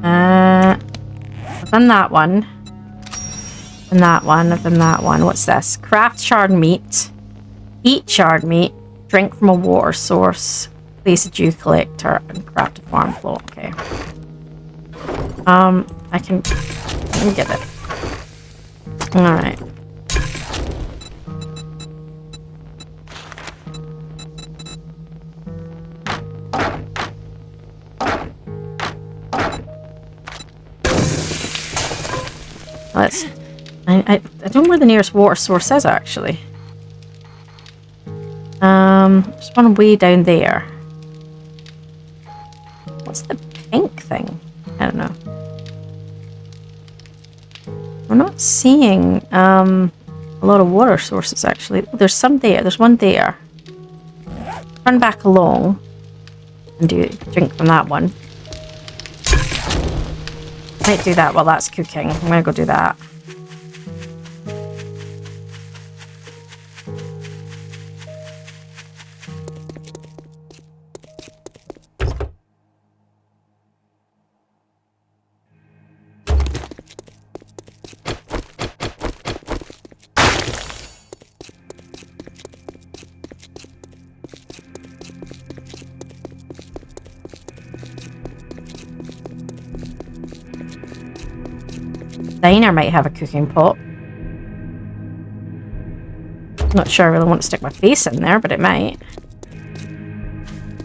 I've done that one. And that one. I've done that one. What's this? Craft charred meat. Eat charred meat. Drink from a water source. Place a dew collector and craft a farm float. Okay. I can get it. Alright. Let's... I don't know where the nearest water source is, actually. There's one way down there. What's the pink thing? I don't know. We're not seeing a lot of water sources, actually. There's some there. There's one there. Run back along and drink from that one. Might do that while that's cooking. I'm gonna go do that. Diner might have a cooking pot. Not sure I really want to stick my face in there, but it might.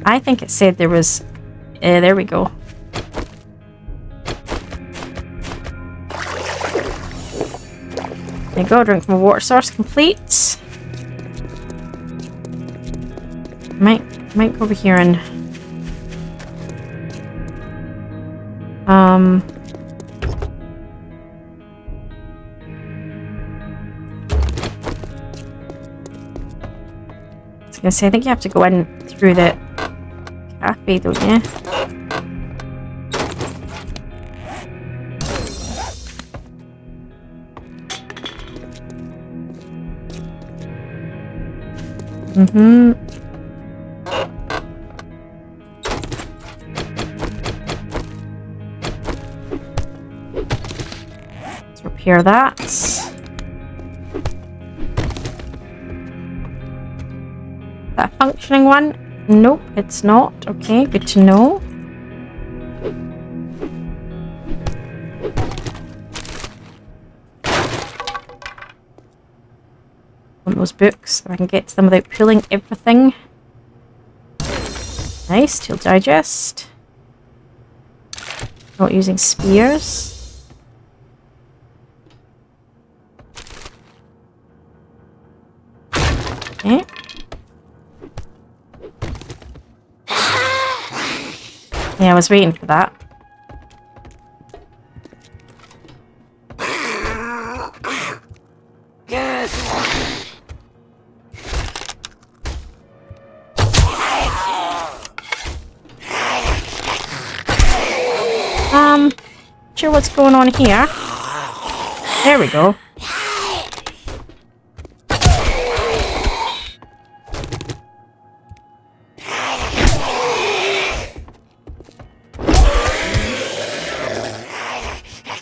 I think it said there was... there we go. There you go, drink from a water source complete. Might go over here and... I was gonna say, I think you have to go in through the cafe, don't you? Let's repair that. That functioning one? Nope, it's not. Okay, good to know. Want those books so I can get to them without pulling everything. Nice, Tool Digest. Not using spears. Okay. Yeah, I was waiting for that. Sure what's going on here. There we go.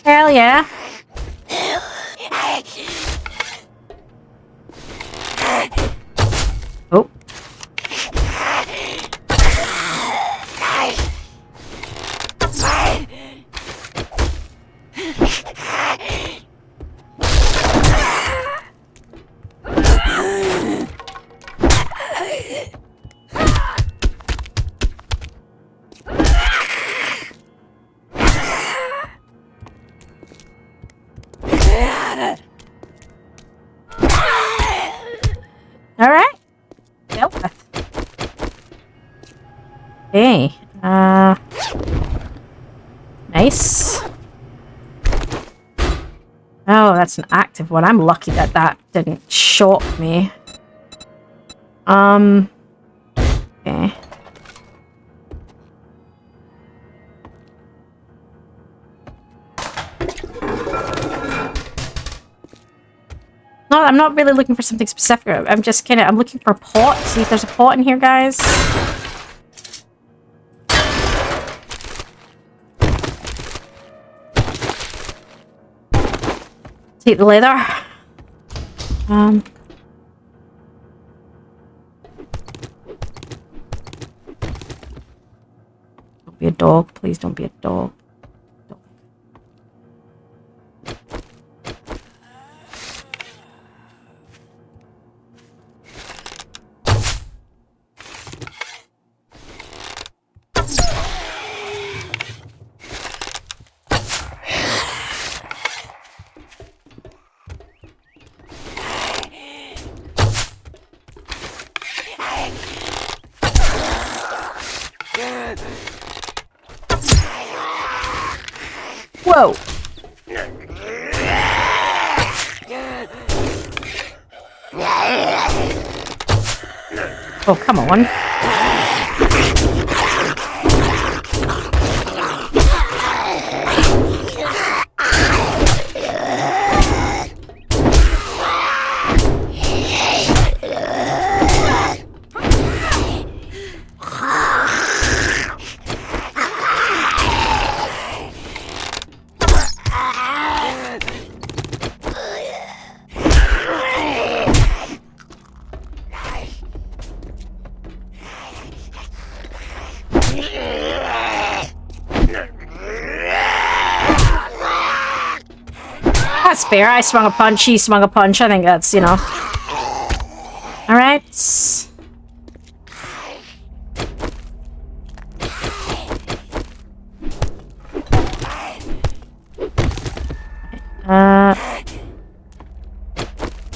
Hell yeah. Oh. Alright. Dealt with. Okay. Nice. Oh, that's an active one. I'm lucky that that didn't shock me. Okay. No, I'm not really looking for something specific. I'm just I'm looking for a pot. See if there's a pot in here, guys. Take the leather. Don't be a dog. Please don't be a dog. Whoa! Oh, come on. That's fair. I swung a punch, he swung a punch. I think that's, you know. Alright.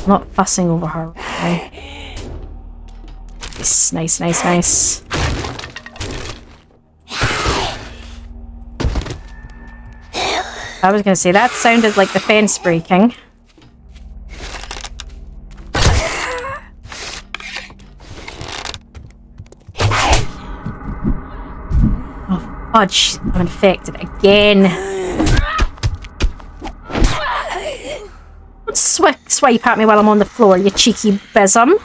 Not fussing over her. Okay. Nice, nice, nice, nice. I was going to say, that sounded like the fence breaking. Oh, fudge. I'm infected again. Don't swipe at me while I'm on the floor, you cheeky bism.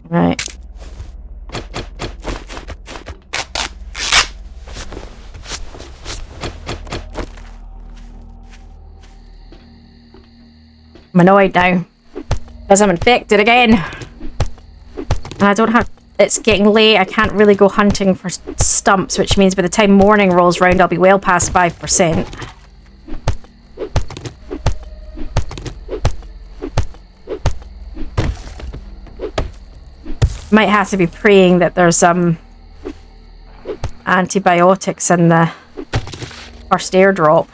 Right. I'm annoyed now because I'm infected again. And I don't have... It's getting late. I can't really go hunting for stumps, which means by the time morning rolls round, I'll be well past 5%. Might have to be praying that there's antibiotics in the first airdrop.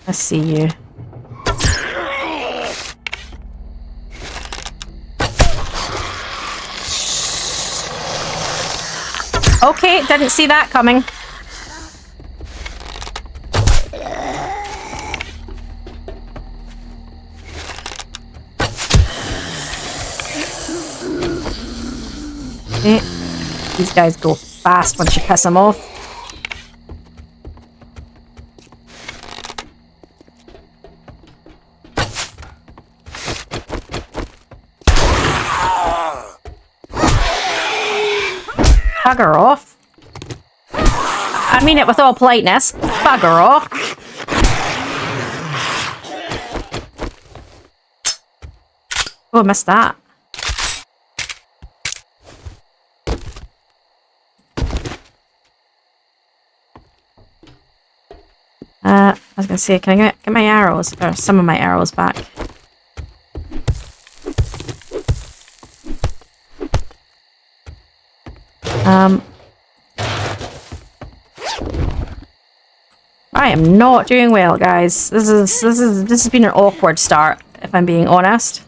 Let's see you. Okay, didn't see that coming. Okay. These guys go fast once you piss them off. Bugger off. I mean it with all politeness. Bugger off. Oh, I missed that. I was going to say, can I get my arrows, or some of my arrows back? I am not doing well, guys. This has been an awkward start, if I'm being honest.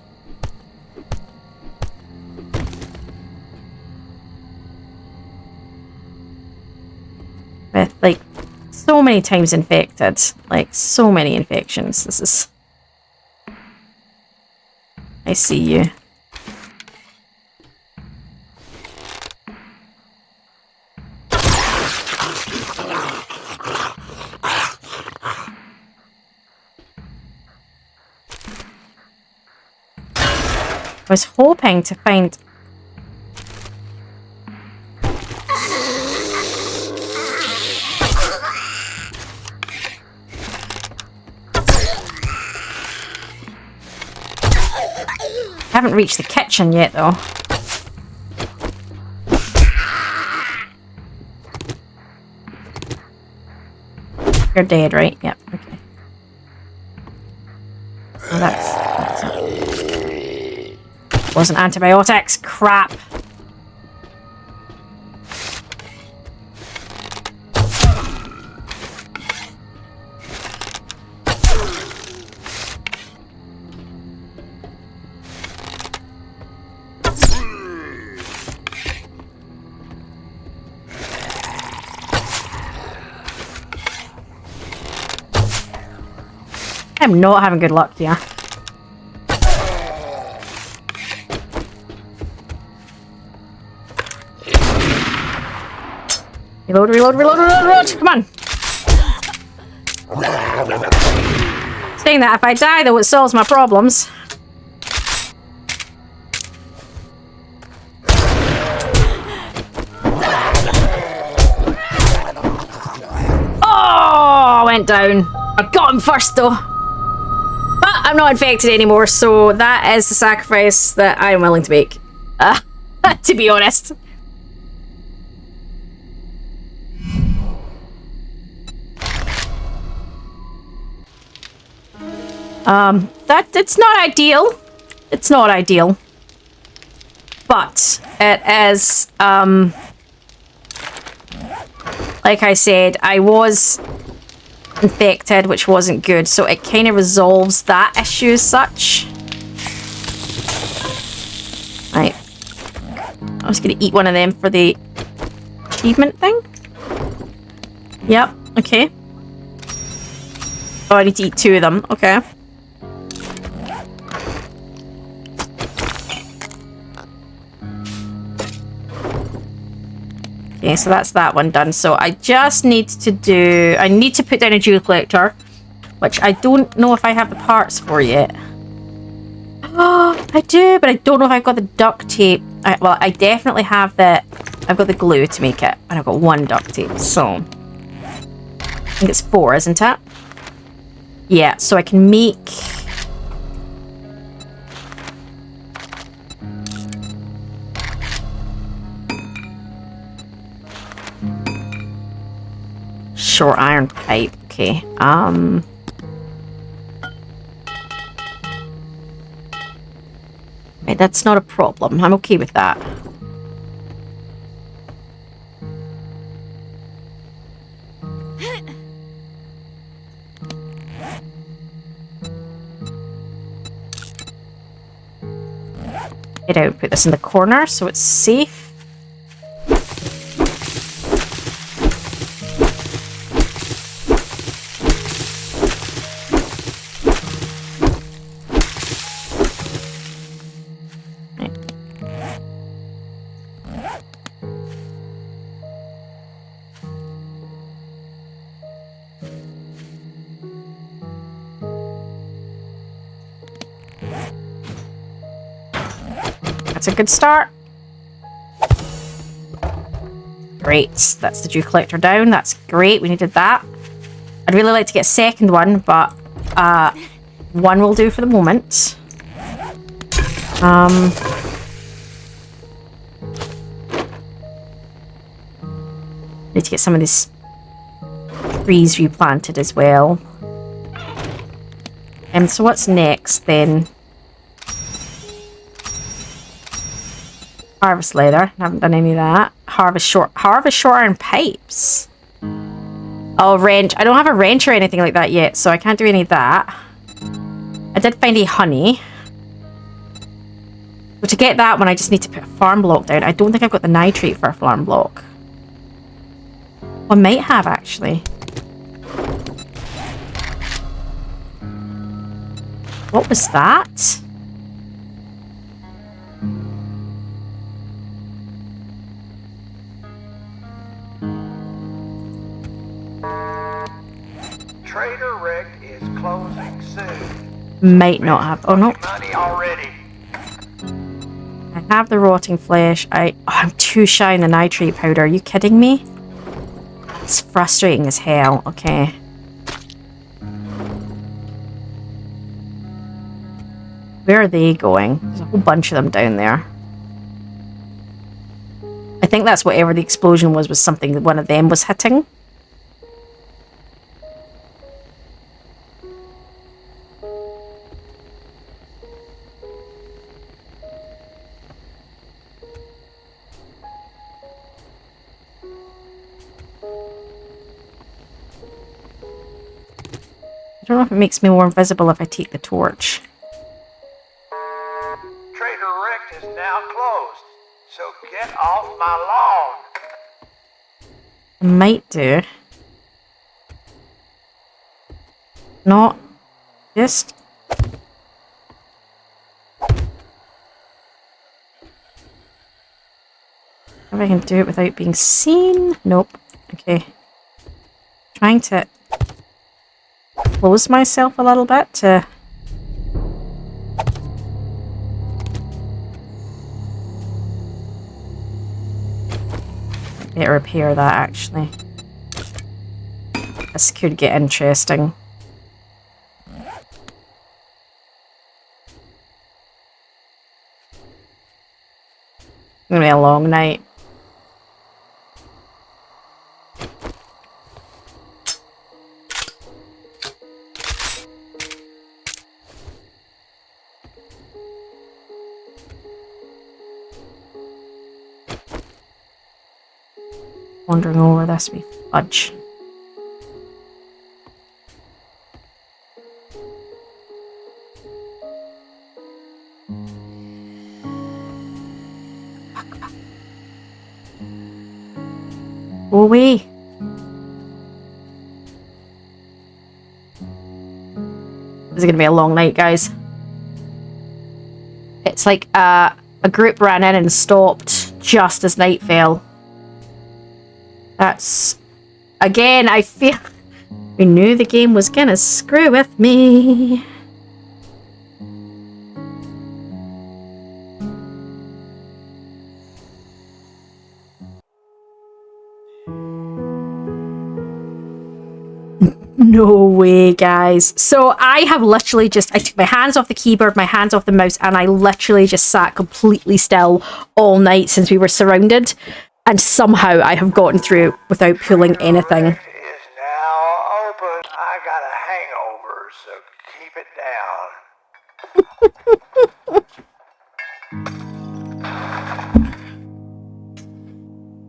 With like so many times infected, like so many infections. This is... I see you. I was hoping to find... I haven't reached the kitchen yet, though. You're dead, right? Yep, okay. Oh, that's it. Wasn't antibiotics. Crap. I'm not having good luck here. Reload, reload, reload, reload, reload! Come on! Saying that, if I die, though, it solves my problems. Oh, I went down. I got him first, though. But I'm not infected anymore, so that is the sacrifice that I'm willing to make. To be honest. It's not ideal. It's not ideal. But it is, like I said, I was infected, which wasn't good, so it kind of resolves that issue as such. Right. I was going to eat one of them for the achievement thing. Yep, okay. Oh, I need to eat 2 of them. Okay. Okay, so that's that one done. So I just need to do... I need to put down a jewel collector, which I don't know if I have the parts for yet. Oh, I do, but I don't know if I've got the duct tape. Well, I definitely have the... I've got the glue to make it, and I've got 1 duct tape, so... I think it's 4, isn't it? Yeah, so I can make... short iron pipe. Okay. Right, that's not a problem. I'm okay with that. Get out, put this in the corner so it's safe. That's a good start. Great. That's the dew collector down. That's great. We needed that. I'd really like to get a second one, but 1 will do for the moment. Need to get some of these trees replanted as well. So what's next then? Harvest leather. I haven't done any of that. Harvest short iron pipes. Oh, wrench. I don't have a wrench or anything like that yet, so I can't do any of that. I did find a honey. But to get that one, I just need to put a farm block down. I don't think I've got the nitrate for a farm block. I might have, actually. What was that? Trader Rick is closing soon. Might not have. Oh, no. Money already. I have the rotting flesh. I'm too shy in the nitrate powder. Are you kidding me? It's frustrating as hell. Okay. Where are they going? There's a whole bunch of them down there. I think that's whatever the explosion was something that one of them was hitting. I don't know if it makes me more invisible if I take the torch. Trader Rick is now closed, so get off my lawn. I might do. Not just. If I can do it without being seen. Nope. Okay. Trying to close myself a little bit to better repair that actually. This could get interesting. It's gonna be a long night. wandering over this wee fudge. Go away. This is going to be a long night, guys. It's like a group ran in and stopped just as night fell. That's... Again, I feel... We knew the game was going to screw with me. No way, guys. So I have literally just, I took my hands off the keyboard, my hands off the mouse, and I literally just sat completely still all night since we were surrounded. And somehow I have gotten through without pulling anything. Is now open. I got a hangover, so keep it down.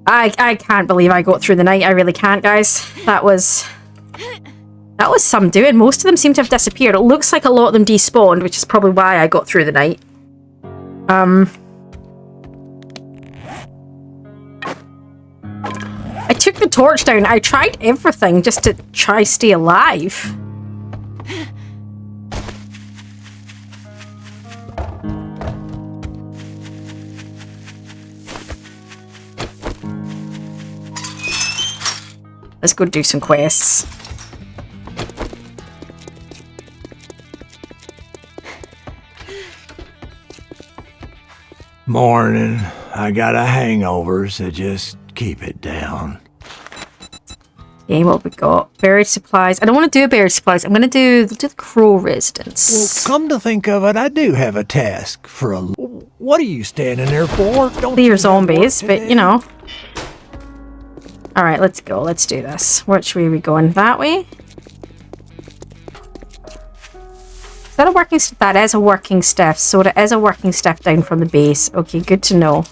I can't believe I got through the night. I really can't, guys. That was some doing. Most of them seem to have disappeared. It looks like a lot of them despawned, which is probably why I got through the night. I took the torch down. I tried everything just to try stay alive. Let's go do some quests. Morning. I got a hangover, so just keep it down. Okay, what we got? Buried supplies. I don't want to do buried supplies. I'm going to do the crow residence. Well, come to think of it, I do have a task for a... What are you standing there for? Don't clear zombies, but you know. Alright, let's go. Let's do this. Which way are we going? That way? Is that a working stiff? That is a working stiff. So it is a working stiff down from the base. Okay, good to know.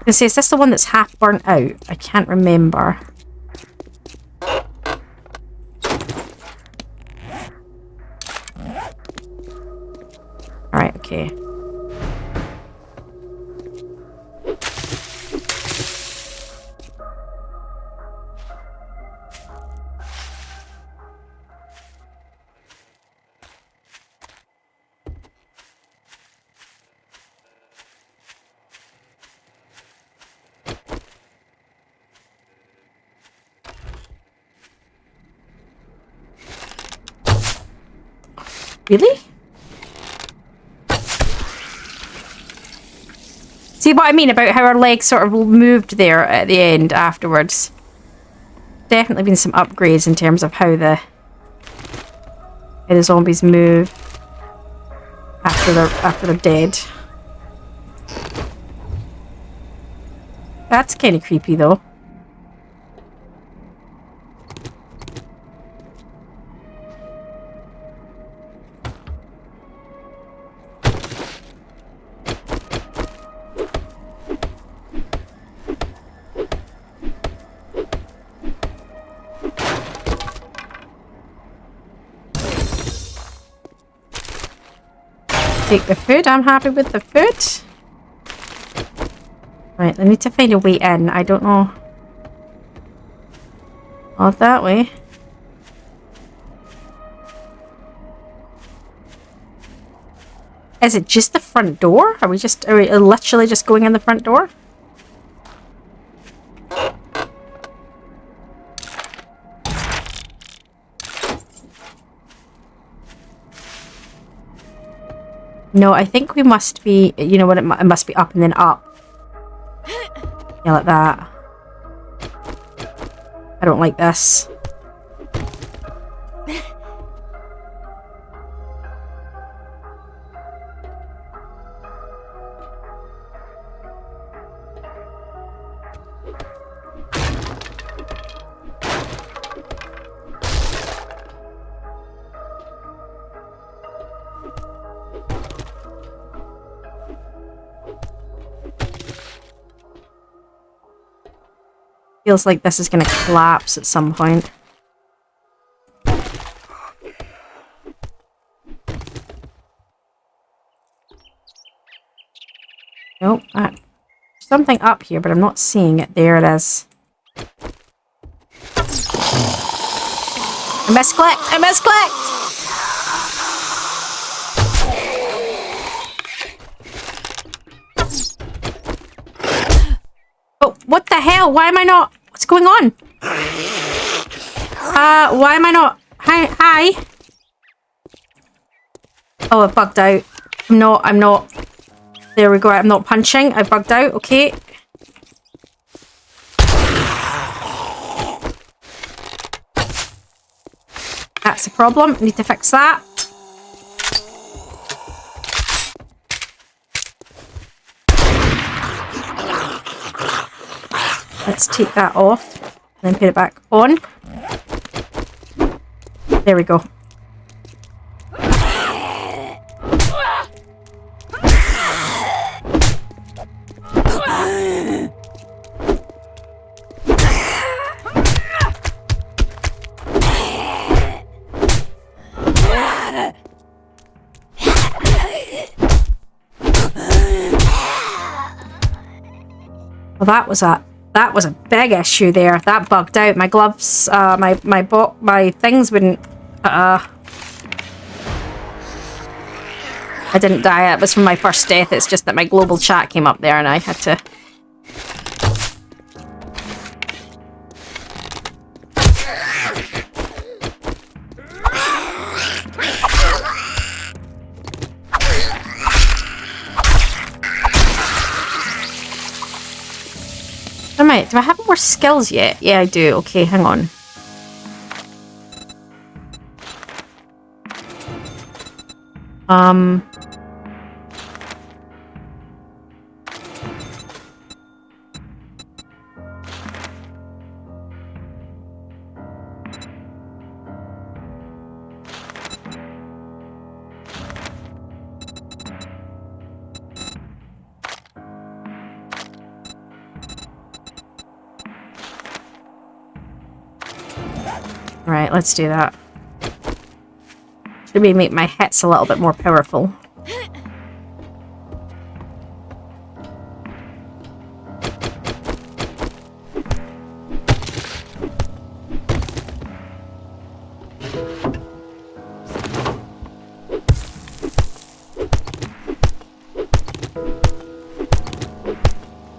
Is this the one that's half burnt out? I can't remember. Alright, okay. Really? See what I mean about how our legs sort of moved there at the end afterwards? Definitely been some upgrades in terms of how the zombies move after they're dead. That's kind of creepy though. Take the food. I'm happy with the food. Right, I need to find a way in. I don't know. Oh, that way. Is it just the front door? Are we literally just going in the front door? No, I think we must be, you know what, it must be up and then up. Yeah, like that. I don't like this. Feels like this is going to collapse at some point. Nope. Something up here, but I'm not seeing it. There it is. I misclicked! I misclicked! Oh, what the hell? Why am I not... What's going on? Why am I not... Hi? Oh, I bugged out. I'm not... There we go. I'm not punching. I bugged out. Okay. That's a problem. I need to fix that. Let's take that off and then put it back on. There we go. Well, that was a big issue there. That bugged out. My gloves, my things wouldn't. I didn't die. It was from my first death. It's just that my global chat came up there, and I had to. Do I have more skills yet? Yeah, I do. Okay, hang on. Right, let's do that. Should we make my hits a little bit more powerful?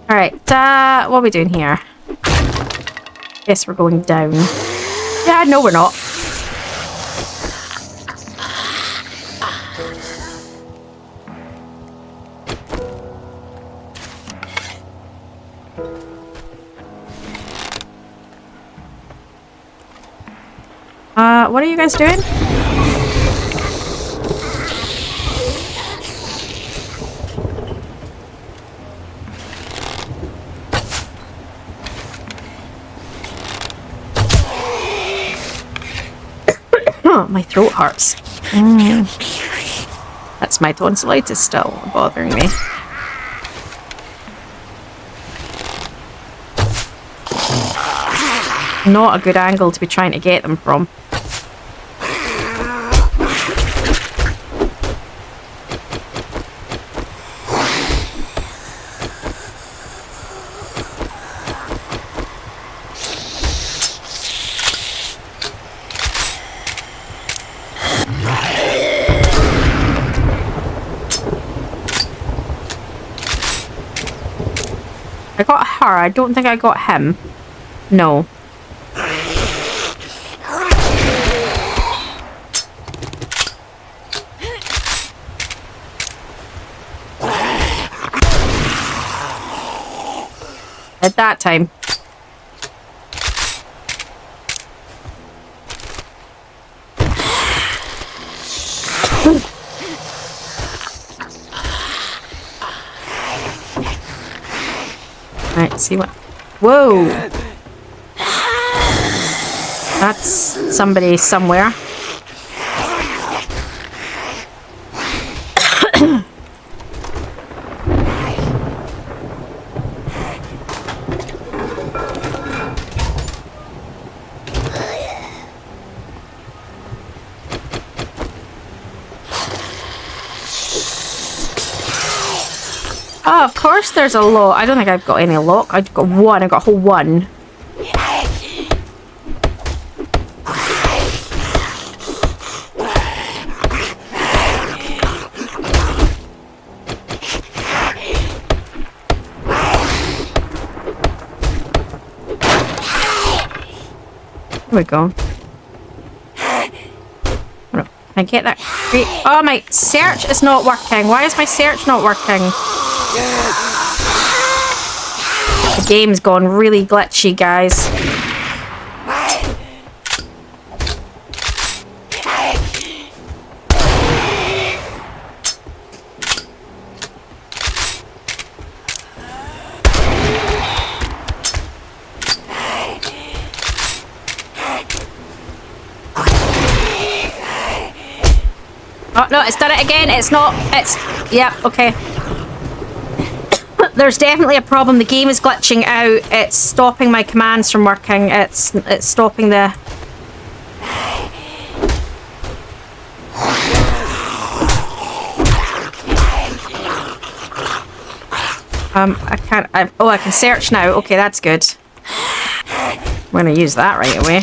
Alright, what are we doing here? Guess we're going down. Yeah, no we're not. What are you guys doing? My throat hurts. That's my tonsillitis still bothering me. Not a good angle to be trying to get them from. I got her. I don't think I got him. No. At that time. Right, see what... Whoa! That's somebody somewhere. Oh, of course there's a lock. I don't think I've got any lock. I've got one. I've got a whole one. There we go. Can I get that? Oh, my search is not working. Why is my search not working? The game's gone really glitchy, guys. Oh, no, it's done it again. It's not. It's... Yeah, okay. There's definitely a problem. The game is glitching out. It's stopping my commands from working. It's stopping the... I can't... oh, I can search now. Okay, that's good. I'm going to use that right away.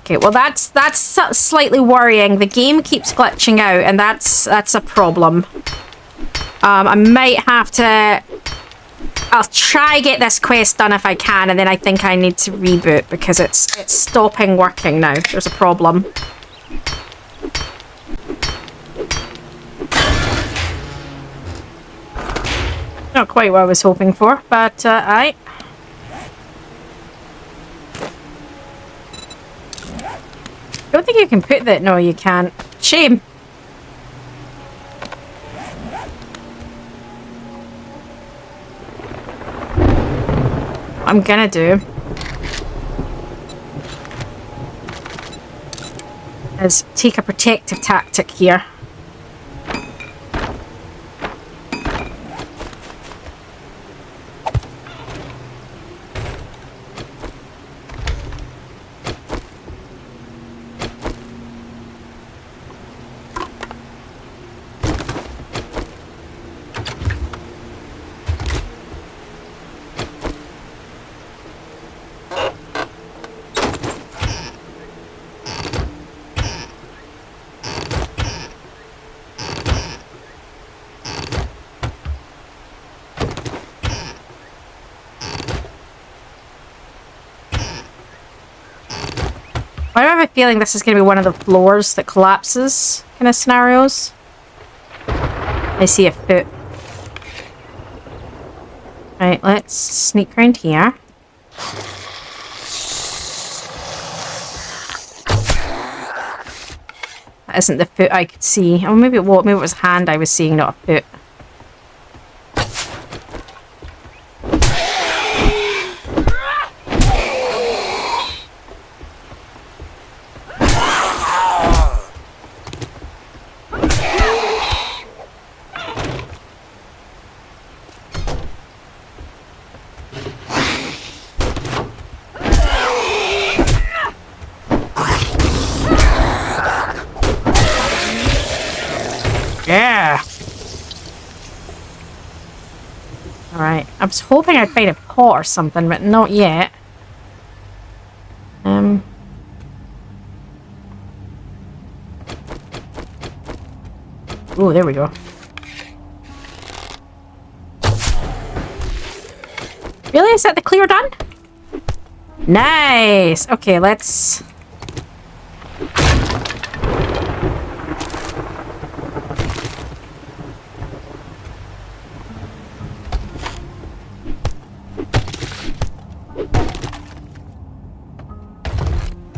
Okay, well that's slightly worrying. The game keeps glitching out, and that's a problem. I might have to... I'll try get this quest done if I can, and then I think I need to reboot because it's stopping working now. There's a problem. Not quite what I was hoping for, but I don't think you can put that. No, you can't. Shame. What I'm gonna do is take a protective tactic here. Why do I have a feeling this is going to be one of the floors that collapses kind of scenarios? I see a foot. Right, let's sneak around here. That isn't the foot I could see. Oh, maybe it was. Maybe it was a hand I was seeing, not a foot. Yeah. Alright. I was hoping I'd find a pot or something, but not yet. Oh, there we go. Really? Is that the clear done? Nice! Okay, let's...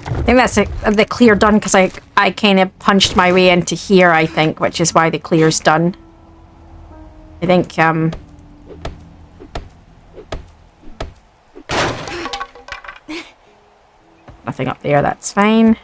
I think think that's the clear done because I kind of punched my way into here, I think, which is why the clear's done. I think, nothing up there, that's fine.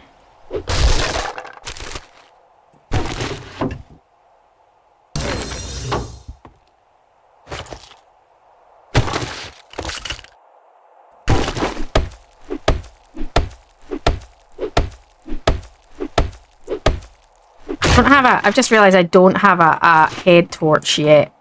Don't have a, I've just realised I don't have a head torch yet.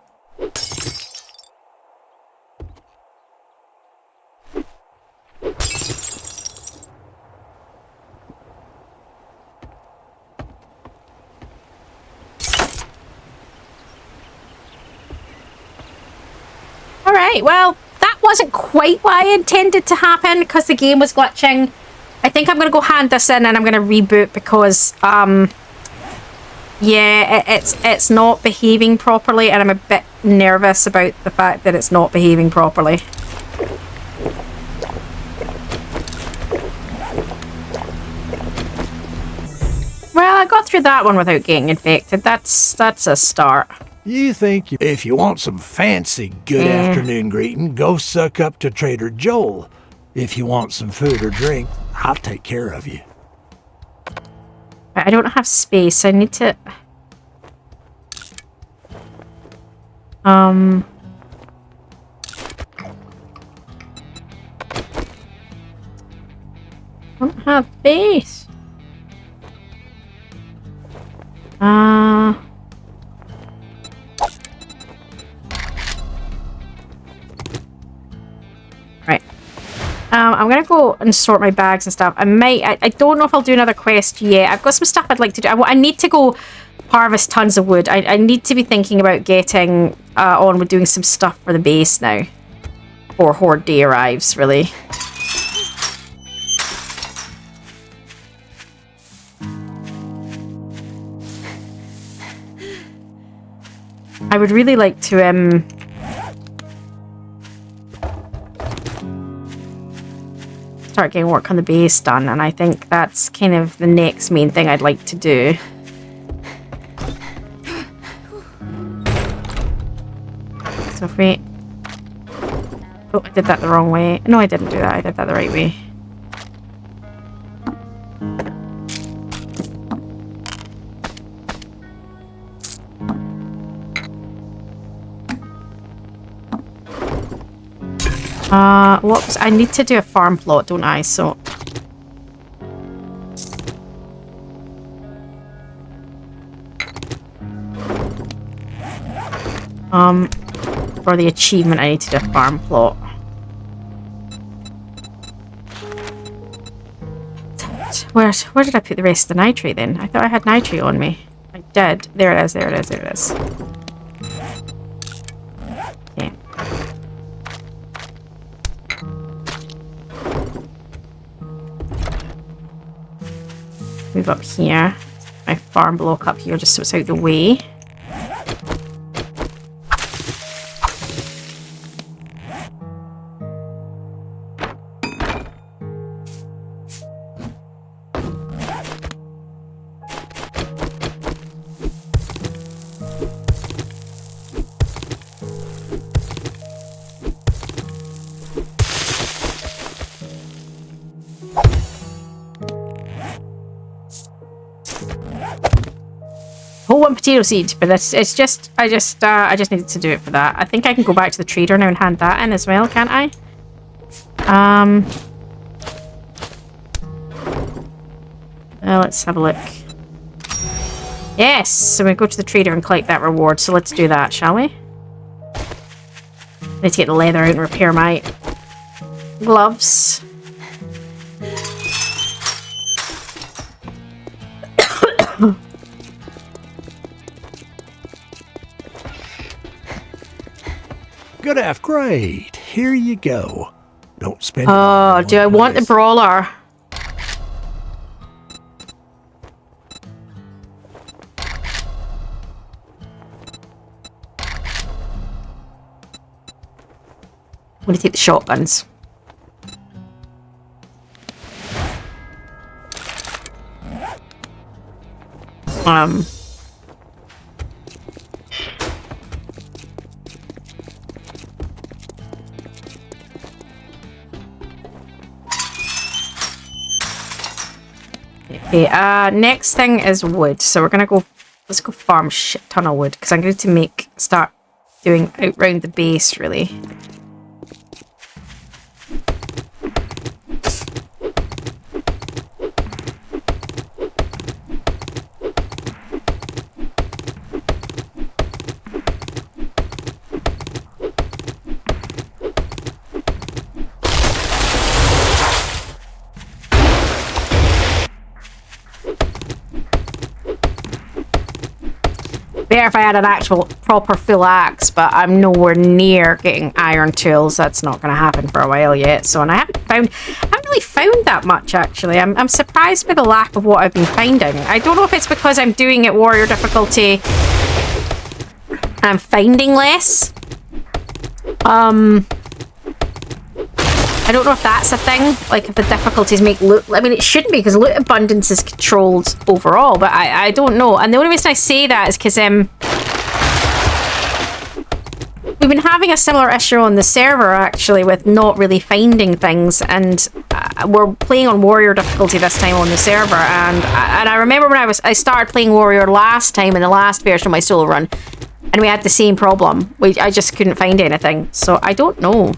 Alright, well, that wasn't quite what I intended to happen because the game was glitching. I think I'm going to go hand this in and I'm going to reboot because, yeah, it's not behaving properly and I'm a bit nervous about the fact that it's not behaving properly. Well, I got through that one without getting infected. That's a start. You think if you want some fancy good afternoon greeting, go suck up to Trader Joel. If you want some food or drink, I'll take care of you. I don't have space. I need to... I don't have space. Right. I'm gonna go and sort my bags and stuff. I don't know if I'll do another quest yet. I've got some stuff I'd like to do. I need to go harvest tons of wood. I need to be thinking about getting on with doing some stuff for the base now. Before Horde Day arrives, really. I would really like to start getting work on the base done, and I think that's kind of the next main thing I'd like to do. So if we... Oh, I did that the wrong way. No, I didn't do that. I did that the right way. Whoops, I need to do a farm plot, don't I? So... for the achievement, I need to do a farm plot. Where did I put the rest of the nitrate then? I thought I had nitrate on me. I did. There it is, there it is, there it is. Okay. Move up here. My farm block up here just so it's out the way. One potato seed, but it's just I just needed to do it for that. I think I can go back to the trader now and hand that in as well, can't I? Let's have a look. Yes, so we go to the trader and collect that reward. So let's do that, shall we? Need to get the leather out and repair my gloves. Good after. Great. Here you go. Don't spend it Oh, all do I in want the place. brawler? I'm going to take the shotguns. Okay, next thing is wood. So we're gonna go, let's go farm shit ton of wood, because I'm going to start doing out round the base, really. Better if I had an actual proper full axe, but I'm nowhere near getting iron tools. That's not going to happen for a while yet. So, and I haven't really found that much, actually. I'm surprised by the lack of what I've been finding. I don't know if it's because I'm doing it warrior difficulty and I'm finding less. I don't know if that's a thing, like if the difficulties make loot, I mean it shouldn't be because loot abundance is controlled overall, but I don't know. And the only reason I say that is because we've been having a similar issue on the server actually with not really finding things, and we're playing on warrior difficulty this time on the server, and I remember when I started playing warrior last time in the last version of my solo run, and we had the same problem. I just couldn't find anything, so I don't know.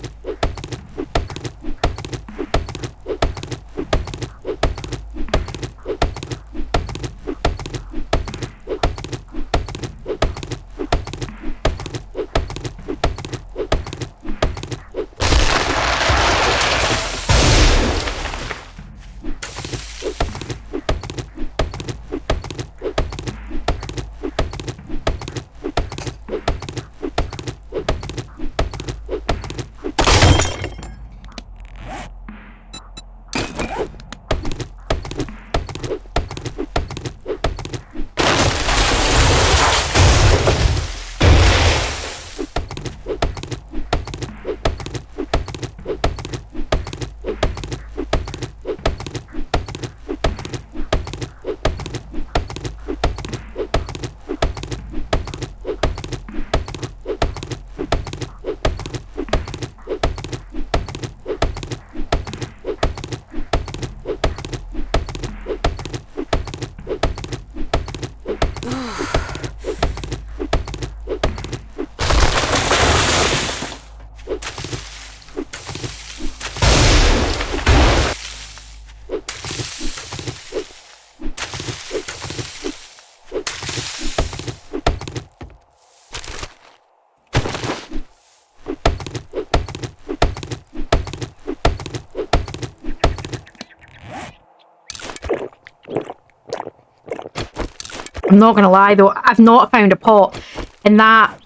I'm not gonna lie though, I've not found a pot, and that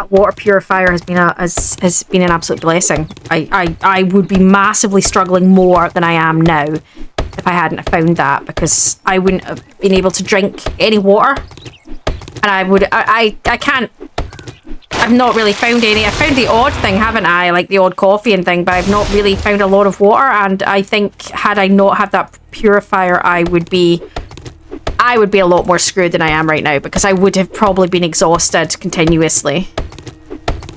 water purifier has been an absolute blessing. I would be massively struggling more than I am now if I hadn't found that, because I wouldn't have been able to drink any water, and I can't. I've not really found any. I found the odd thing, haven't I? Like the odd coffee and thing, but I've not really found a lot of water, and I think had I not had that purifier, I would be a lot more screwed than I am right now, because I would have probably been exhausted continuously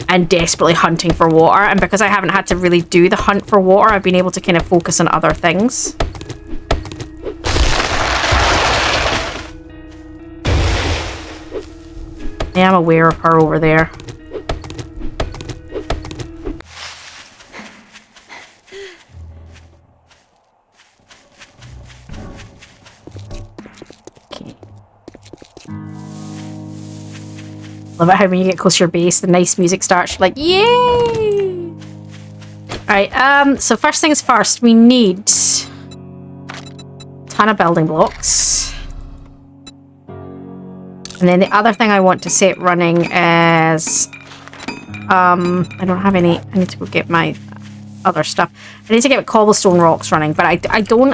and desperately hunting for water. And because I haven't had to really do the hunt for water, I've been able to kind of focus on other things. I am aware of her over there. Love it how when you get close to your base, the nice music starts. You're like, yay! Alright, so first things first, we need a ton of building blocks. And then the other thing I want to set running is... I don't have any... I need to go get my other stuff. I need to get cobblestone rocks running, but I don't,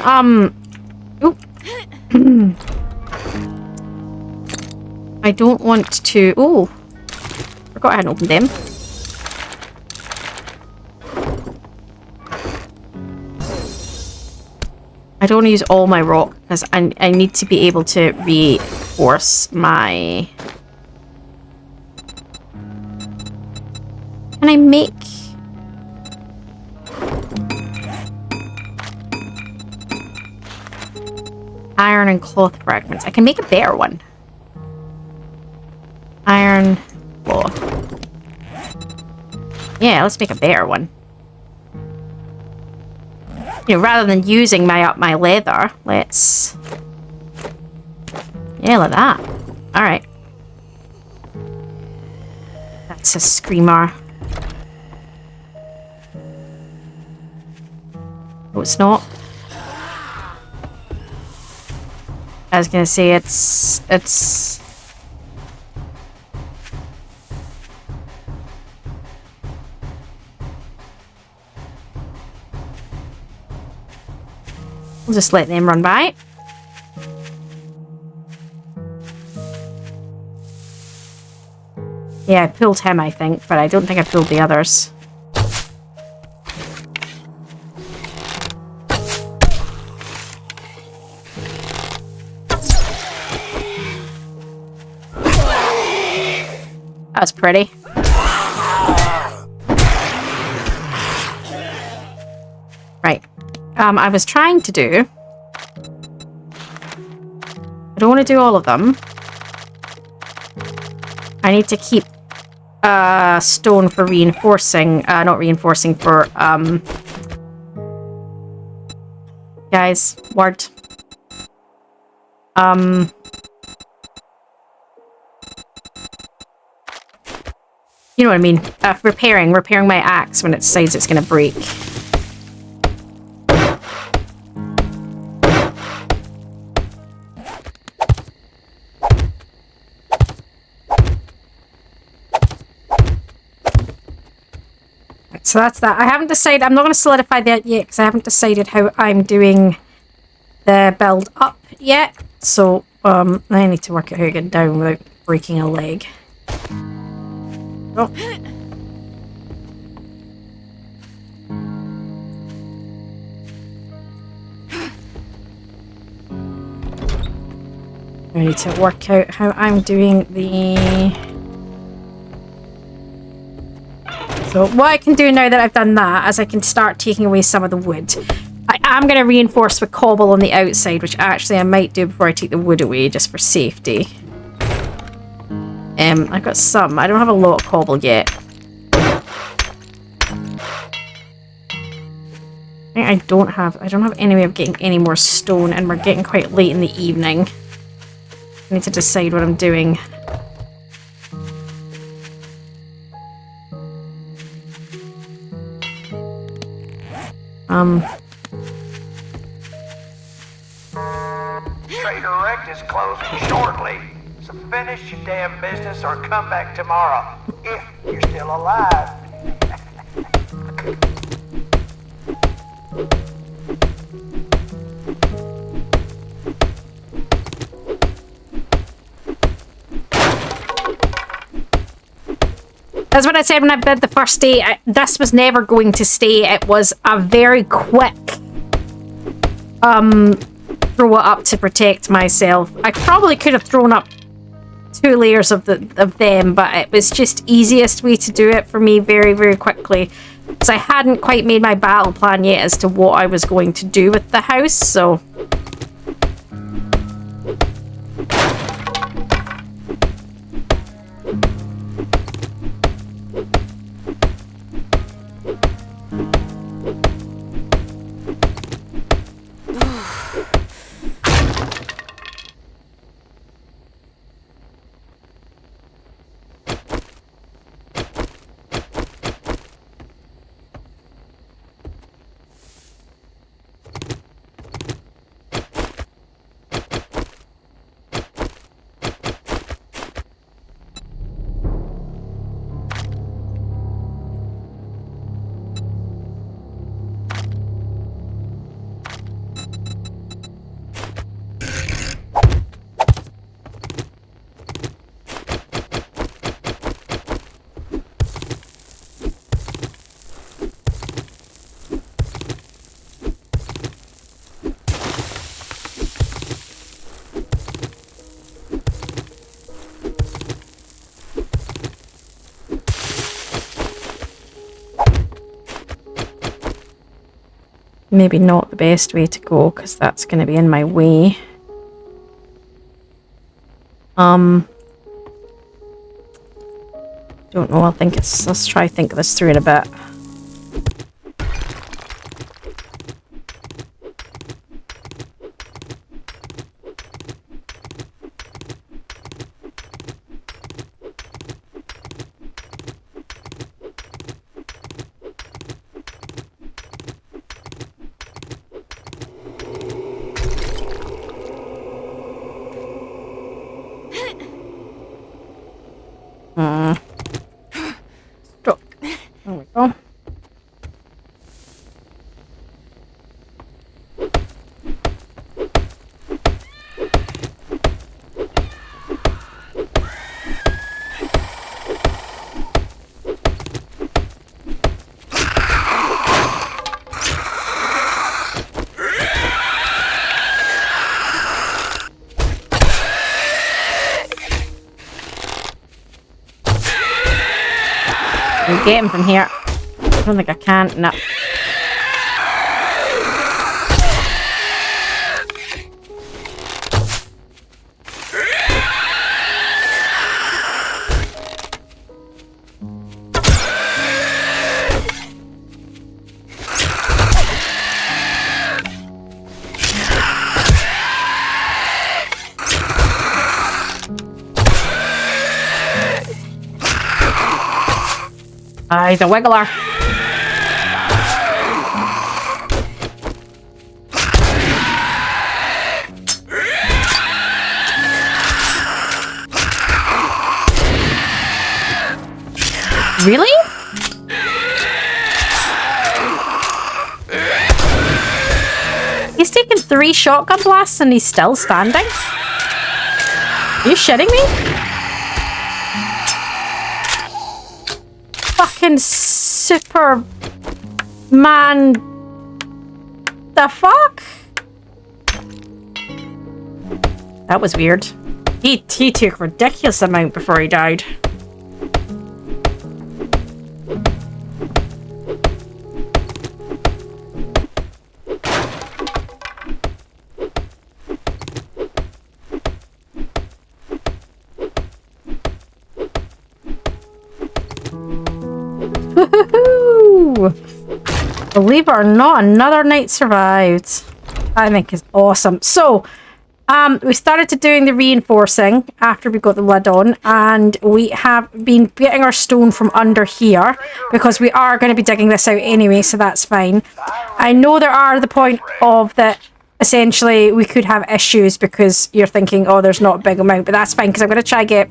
Oop. I don't want to... Oh! Forgot I hadn't opened them. I don't want to use all my rock because I need to be able to reinforce my... Can I make... Iron and cloth fragments. I can make a better one. Iron, cloth. Yeah, let's make a better one. You know, rather than using my leather, let's... Yeah, like that. Alright. That's a screamer. Oh, it's not. I was gonna say it's... We'll just let them run by. Yeah, I pulled him, I think, but I don't think I pulled the others. That's pretty. Right. I was trying to do... I don't want to do all of them. I need to keep stone for reinforcing, not reinforcing, for, guys, word. You know what I mean? Repairing my axe when it decides it's going to break. So that's that. I haven't decided, I'm not going to solidify that yet because I haven't decided how I'm doing the build up yet. So, I need to work out how to get down without breaking a leg. Oh. I need to work out how I'm doing the... So what I can do now that I've done that is I can start taking away some of the wood. I am going to reinforce with cobble on the outside, which actually I might do before I take the wood away, just for safety. I've got some. I don't have a lot of cobble yet. I don't have any way of getting any more stone, and we're getting quite late in the evening. I need to decide what I'm doing. Trader Rect is closing shortly, so finish your damn business or come back tomorrow, if you're still alive. That's what I said when I did the first day. This was never going to stay. It was a very quick throw it up to protect myself. I probably could have thrown up 2 layers of them, but it was just easiest way to do it for me very, very quickly. Because I hadn't quite made my battle plan yet as to what I was going to do with the house, so... maybe not the best way to go because that's going to be in my way. Don't know. Let's try think this through in a bit. Stuck. There we go. Get him from here. I don't think I can. No. He's a wiggler. Really? He's taken 3 shotgun blasts and he's still standing? Are you shitting me? Fucking Superman. The fuck? That was weird. He took a ridiculous amount before he died. Believe it or not, another night survived. I think is awesome. So, we started to doing the reinforcing after we got the lid on, and we have been getting our stone from under here because we are going to be digging this out anyway, so that's fine. I know there are the point of that essentially we could have issues because you're thinking, oh, there's not a big amount, but that's fine because I'm going to try get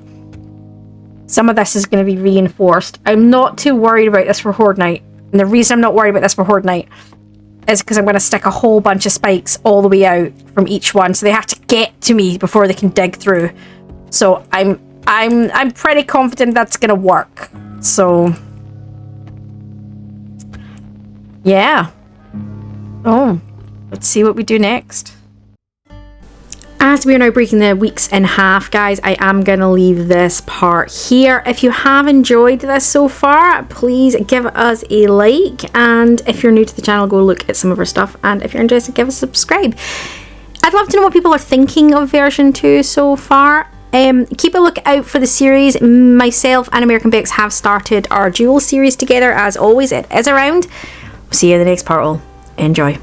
some of this is going to be reinforced. I'm not too worried about this for Horde Night. And the reason I'm not worried about this for Horde Night is because I'm going to stick a whole bunch of spikes all the way out from each one. So they have to get to me before they can dig through. So I'm pretty confident that's going to work. So yeah. Oh, let's see what we do next. As we are now breaking the weeks in half, guys, I am going to leave this part here. If you have enjoyed this so far, please give us a like. And if you're new to the channel, go look at some of our stuff. And if you're interested, give us a subscribe. I'd love to know what people are thinking of version 2 so far. Keep a look out for the series. Myself and American Bex have started our dual series together. As always, it is around. See you in the next part. Enjoy.